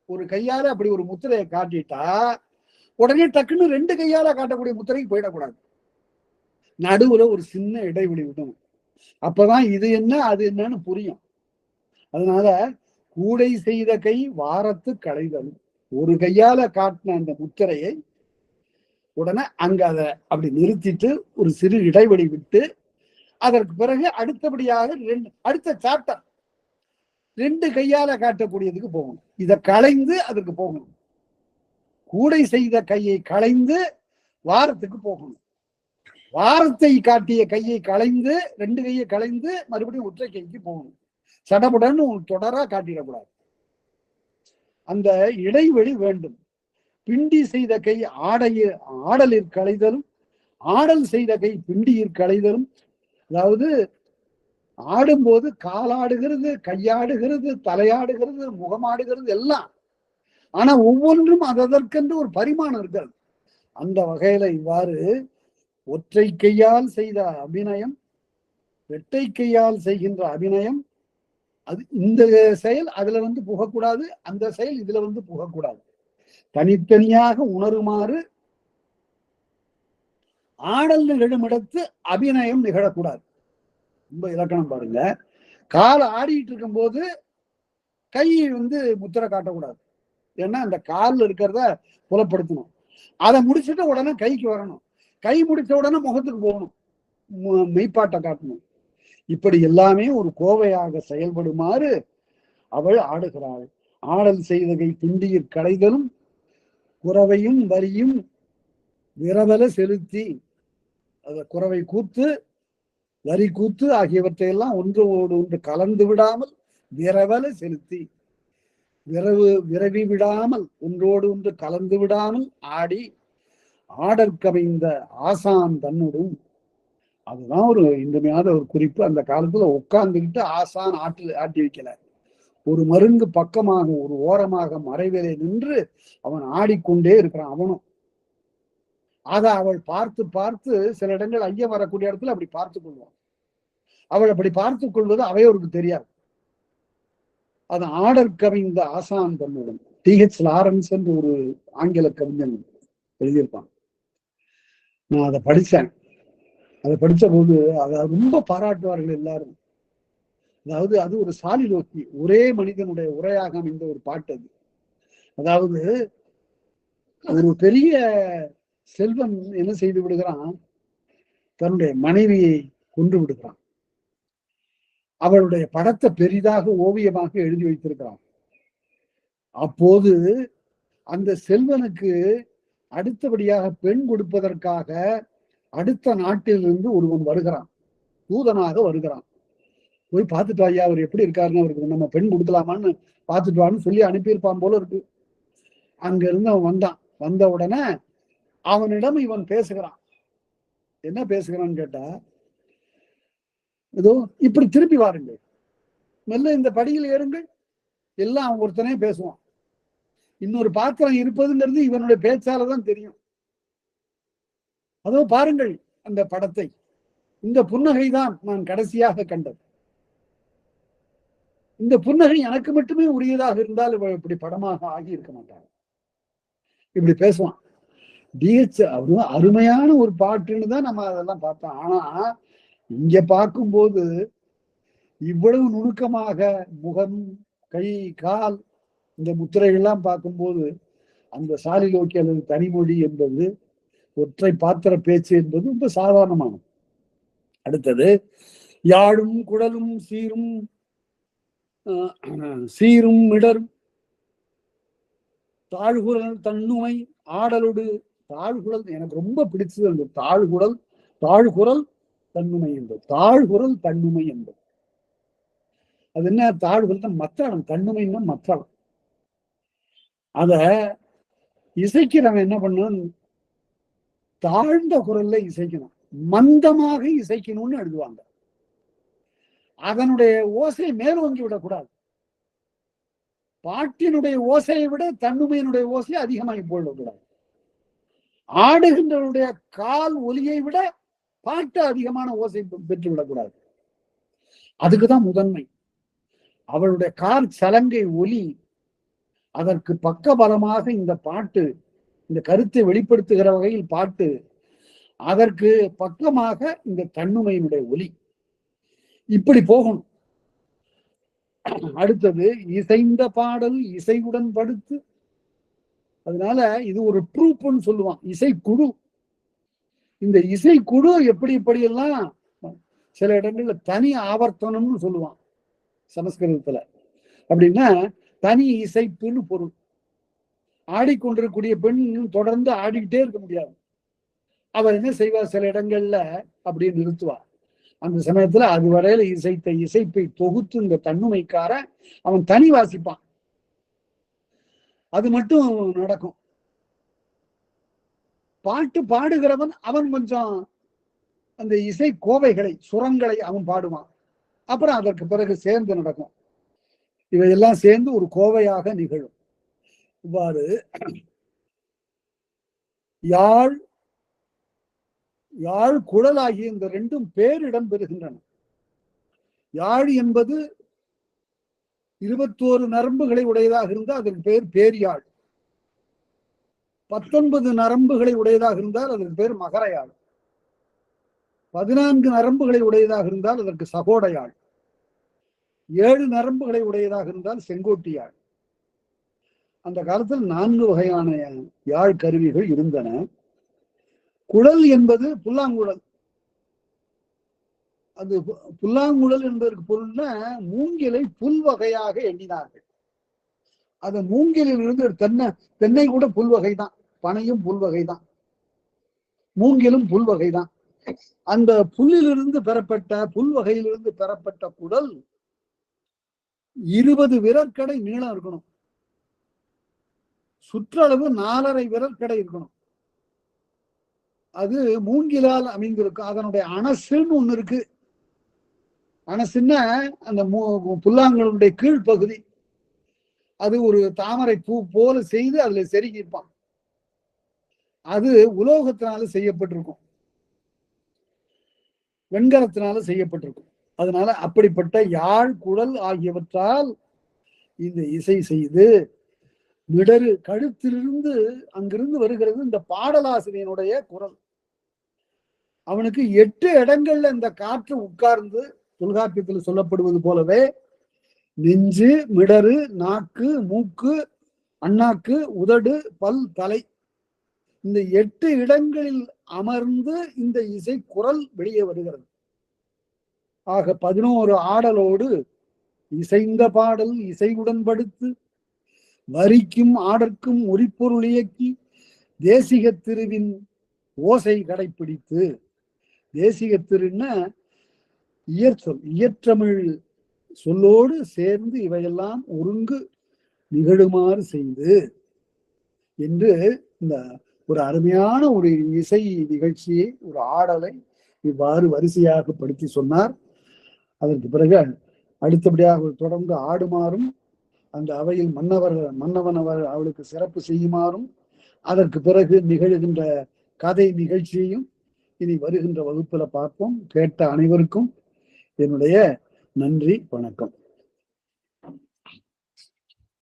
ஒரு கையால அப்படி ஒரு முத்திரையை காட்டிட்டா உடனே டக்குன்னு ரெண்டு கையால காட்டக்கூடிய முத்திரைக்கு போயிடக்கூடாது. நடுவுல ஒரு சின்ன இடைவெளி விடணும். அப்பதான் இது என்ன அது என்னன்னு புரியும். அதனால கூடை செய்த கை வாரத்து களைதல். ஒரு கையால காட்டின அந்த முத்திரையை உடனே அங்க அதை அப்படி நிறுத்திட்டு ஒரு சிறு இடைவெளி விட்டு அதற்கு பிறகு அடுத்தபடியாக அடுத்த சாப்டர் ரெண்டு கையால காட்டக்கூடியதுக்கு போகணும். இதை களைந்து அதற்கு போகணும். கூடை செய்த கையை களைந்து வாரத்துக்கு போகணும். வாரத்தை காட்டிய கையை களைந்து ரெண்டு கையை களைந்து மறுபடியும் ஒற்றை கைக்கு போகணும். சடபுடன்னு தொடரா காட்டிடக்கூடாது. அந்த இடைவெளி வேண்டும். பிண்டி செய்த கை ஆடலிற் களைதலும், ஆடல் செய்த கை பிண்டியிற் களைதலும். அதாவது ஆடும்போது காலாடுகிறது, கையாடுகிறது, தலையாடுகிறது, முகமாடுகிறது எல்லாம். ஆனா ஒவ்வொன்றும் அதற்கென்று ஒரு பரிமாணம் இருக்கிறது. அந்த வகையில இவ்வாறு ஒற்றை கையால் செய்த அபிநயம், இரட்டை கையால் செய்கின்ற அபிநயம், அது இந்த செயல் அதுல வந்து புகக்கூடாது, அந்த செயல் இதுல வந்து புகக்கூடாது. தனித்தனியாக உணருமாறு ஆடல் நிகழுமிடத்து அபிநயம் நிகழக்கூடாது. ரொம்ப இலக்கணம் பாருங்க. கால் ஆடிட்டு இருக்கும் போது கை வந்து முத்திரை காட்டக்கூடாது. ஏன்னா அந்த காலில் இருக்கிறத புலப்படுத்தணும். அதை முடிச்சுட்டு உடனே கைக்கு வரணும். கை முடிச்ச உடனே முகத்துக்கு போகணும், மெய்ப்பாட்டை காட்டணும். இப்படி எல்லாமே ஒரு கோவையாக செயல்படுமாறு அவள் ஆடுகிறாள். ஆடல் செய்த கை பிண்டியிற் களைதலும் குறவையும் வரியும் விரவல செலுத்தி, அத குறவை கூத்து வரி கூத்து ஆகியவற்றையெல்லாம் ஒன்றோடு ஒன்று கலந்து விடாமல் விரவல செலுத்தி, விரவி விடாமல் ஒன்றோடு ஒன்று கலந்து விடாமல் ஆடி ஆடற்கமைந்த ஆசான் தன்னுடும். அதுதான் ஒரு இன்றியமையாத ஒரு குறிப்பு. அந்த காலத்துல உட்கார்ந்துக்கிட்டு ஆசான் ஆட்டி வைக்கல, ஒரு மருங்கு பக்கமாக ஒரு ஓரமாக மறைவிலே நின்று அவன் ஆடிக்கொண்டே இருக்கிறான். அவனும் அதை அவள் பார்த்து பார்த்து சில இடங்கள் ஐயம் வரக்கூடிய இடத்துல அப்படி பார்த்து கொள்வான். அவள் அப்படி பார்த்து கொள்வது அவையோருக்கு தெரியாது. அது ஆடற்கமைந்த ஆசான் தன்னுடன். TH லாரன்ஸ் என்று ஒரு ஆங்கில கவிஞன் எழுதியிருப்பான். நான் அதை படித்தேன். அதை படித்த போது அதை ரொம்ப பாராட்டுவார்கள் எல்லாரும். அதாவது அது ஒரு சாலிலோக்கி, ஒரே மனிதனுடைய உரையாக அமைந்த ஒரு பாட்டு அது. அதாவது ஒரு பெரிய செல்வன் என்ன செய்து விடுகிறான், தன்னுடைய மனைவியை கொன்று விடுகிறான். அவளுடைய படத்தை பெரிதாக ஓவியமாக எழுதி வைத்திருக்கிறான். அப்போது அந்த செல்வனுக்கு அடுத்தபடியாக பெண் கொடுப்பதற்காக அடுத்த நாட்டிலிருந்து ஒருவன் வருகிறான், தூதனாக வருகிறான். போய் பார்த்துட்டு ஐயா அவர் எப்படி இருக்காருன்னு, அவருக்கு நம்ம பெண் கொடுக்கலாமான்னு பார்த்துட்டு வான்னு சொல்லி அனுப்பியிருப்பான் போல இருக்கு. அங்க இருந்து அவன் வந்தான். வந்த உடனே அவனிடம் இவன் பேசுகிறான். என்ன பேசுகிறான்னு கேட்டா, ஏதோ இப்படி திருப்பி வாருங்கள், மெல்ல இந்த படியில் ஏறுங்கள், எல்லாம் அவன் ஒருத்தனே பேசுவான். இன்னொரு பாத்திரம் இருப்பதுங்கிறது இவனுடைய பேச்சாலதான் தெரியும். அதோ பாருங்கள் அந்த படத்தை, இந்த புன்னகைதான் நான் கடைசியாக கண்டது, இந்த புன்னகை எனக்கு மட்டுமே உரியதாக இருந்தால் இப்படி படமாக ஆகி இருக்க மாட்டாங்க. இப்படி பேசுவான். DH அருமையான ஒரு பாட்டுன்னு தான் நம்ம அதெல்லாம் பார்த்தோம். ஆனா இங்க பார்க்கும்போது இவ்வளவு நுணுக்கமாக முகம், கை, கால், இந்த முத்திரைகள்லாம் பார்க்கும்போது அந்த சாலிலோக்கி அல்லது தனிமொழி என்பது, ஒற்றை பாத்திர பேச்சு என்பது ரொம்ப சாதாரணமானது. அடுத்தது, யாழும் குழலும் சீரும் சீரும் மிடரும் தாழ்குரல் தன்னுமை ஆடலோடு. தாழ்குரல் எனக்கு ரொம்ப பிடிச்சது அந்த தாழ்குரல் தன்னுமை என்பது. தாழ்குரல் தன்னுமை என்பது அது என்ன? தாழ்குரல் தான் மத்தளம், தன்னுமைன்னா மத்தளம். அத இசைக்கிறவன் என்ன பண்ணணும்? தாழ்ந்த குரல்ல இசைக்கணும், மந்தமாக இசைக்கணும்னு எழுதுவாங்க. அதனுடைய ஓசை மேலோங்கி விடக்கூடாது. பாட்டினுடைய ஓசையை விட தன்னுமையினுடைய ஓசை அதிகமாகி போடக்கூடாது. ஆடுகின்றவருடைய கால் ஒலியை விட பாட்டு அதிகமான ஓசை பெற்று விடக்கூடாது. அதுக்குதான் முதன்மை. அவளுடைய கால் சலங்கை ஒலி அதற்கு பக்கபலமாக இந்த பாட்டு, இந்த கருத்தை வெளிப்படுத்துகிற வகையில் பாட்டு, அதற்கு பக்கமாக இந்த தன்னுமையினுடைய ஒலி, இப்படி போகணும். அடுத்தது, இசைந்த பாடல் இசையுடன் படுத்து. அதனால இது ஒரு ட்ரூப்னு சொல்லுவான், இசைக்குழு. இந்த இசைக்குழு எப்படி எல்லாம் சில இடங்கள்ல தனி ஆவர்த்தனம்னு சொல்லுவான் சமஸ்கிருதத்துல. அப்படின்னா தனி இசைப்புன்னு பொருள். ஆடிக்கொண்டிருக்கக்கூடிய பெண் தொடர்ந்து ஆடிக்கிட்டே இருக்க முடியாது. அவர் என்ன செய்வார், சில இடங்கள்ல அப்படியே நிறுத்துவார். அந்த சமயத்துல அதுவரையில இசைத்த இசைப்பை தொகுத்து இந்த தன்னுமைக்கார அவன் தனி வாசிப்பான். அது மட்டும் நடக்கும். பாட்டு பாடுகிறவன் அவன் கொஞ்சம் அந்த இசை கோவைகளை, சுரங்களை அவன் பாடுவான். அப்புறம் அதற்கு பிறகு சேர்ந்து நடக்கும். இவையெல்லாம் சேர்ந்து ஒரு கோவையாக நிகழும். இவ்வாறு யாழ் குழல் ஆகிய இந்த ரெண்டும் பேரிடம் பெறுகின்றன. யாழ் என்பது 21 நரம்புகளை உடையதாக இருந்தால் அதற்கு பேர் பேரியாழ். 19 நரம்புகளை உடையதாக இருந்தால் அதற்கு பேர் மகரயாழ். 14 நரம்புகளை உடையதாக இருந்தால் அதற்கு சகோடையாழ். 7 நரம்புகளை உடையதாக இருந்தால் செங்கோட்டியாழ். அந்த காலத்தில் 4 வகையான யாழ் கருவிகள் இருந்தன. குழல் என்பது புல்லாங்குழல். அது புல்லாங்குழல் என்பதற்கு பொருள்னா மூங்கிலை புல் வகையாக எண்ணினார்கள். அது மூங்கிலில் இருந்து தென்னை கூட புல் வகைதான், பனையும் புல் வகைதான், மூங்கிலும் புல் வகைதான். அந்த புல்லிலிருந்து பெறப்பட்ட, புல் வகையிலிருந்து பெறப்பட்ட குழல் 20 விரற்கடை நீளம் இருக்கணும். சுற்றளவு 4.5 விரற்கடை இருக்கணும். அது மூங்கிலால் அமைந்திருக்கும். அதனுடைய அனசுன்னு ஒண்ணு இருக்கு. அனசுன்னா அந்த புல்லாங்குழலுடைய கீழ்ப்பகுதி. அது ஒரு தாமரை பூ போல செய்து அதுல செருகியிருப்பான். அது உலோகத்தினால செய்யப்பட்டிருக்கும், வெண்கலத்தினால செய்யப்பட்டிருக்கும். அதனால அப்படிப்பட்ட யாழ் குழல் ஆகியவற்றால் இந்த இசை செய்து மிடரு கழுத்திலிருந்து அங்கிருந்து வருகிறது இந்த பாடலாசிரியனுடைய குரல். அவனுக்கு 8 இடங்கள்ல இந்த காற்று உட்கார்ந்து, தொல்காப்பியத்தில் சொல்லப்படுவது போலவே நெஞ்சு, மிடரு, நாக்கு, மூக்கு, அண்ணாக்கு, உதடு, பல், தலை, இந்த 8 இடங்களில் அமர்ந்து இந்த இசை குரல் வெளியே வருகிறது. ஆக 11 ஆடலோடு இசைந்த பாடல் இசையுடன் படுத்து வரிக்கும் ஆடற்கும் உரிப்பொருள் இயக்கி தேசிக திருவின் ஓசை கடைப்பிடித்து. தேசிக திருன்னா இயற்சொல், இயற்றமிழ் சொல்லோடு சேர்ந்து இவையெல்லாம் ஒருங்கு நிகழுமாறு செய்து என்று இந்த ஒரு அருமையான ஒரு இசை நிகழ்ச்சியை, ஒரு ஆடலை இவ்வாறு வரிசையாக படுத்தி சொன்னார். அதற்கு பிறகு அடுத்தபடியாக தொடர்ந்து ஆடுமாறும், அந்த அவையில் மன்னவன் அவளுக்கு சிறப்பு செய்யுமாறும், அதற்கு பிறகு நிகழ்கின்ற கதை நிகழ்ச்சியையும் இனி வருகின்ற வகுப்புல பார்ப்போம். கேட்ட அனைவருக்கும் என்னுடைய நன்றி, வணக்கம்.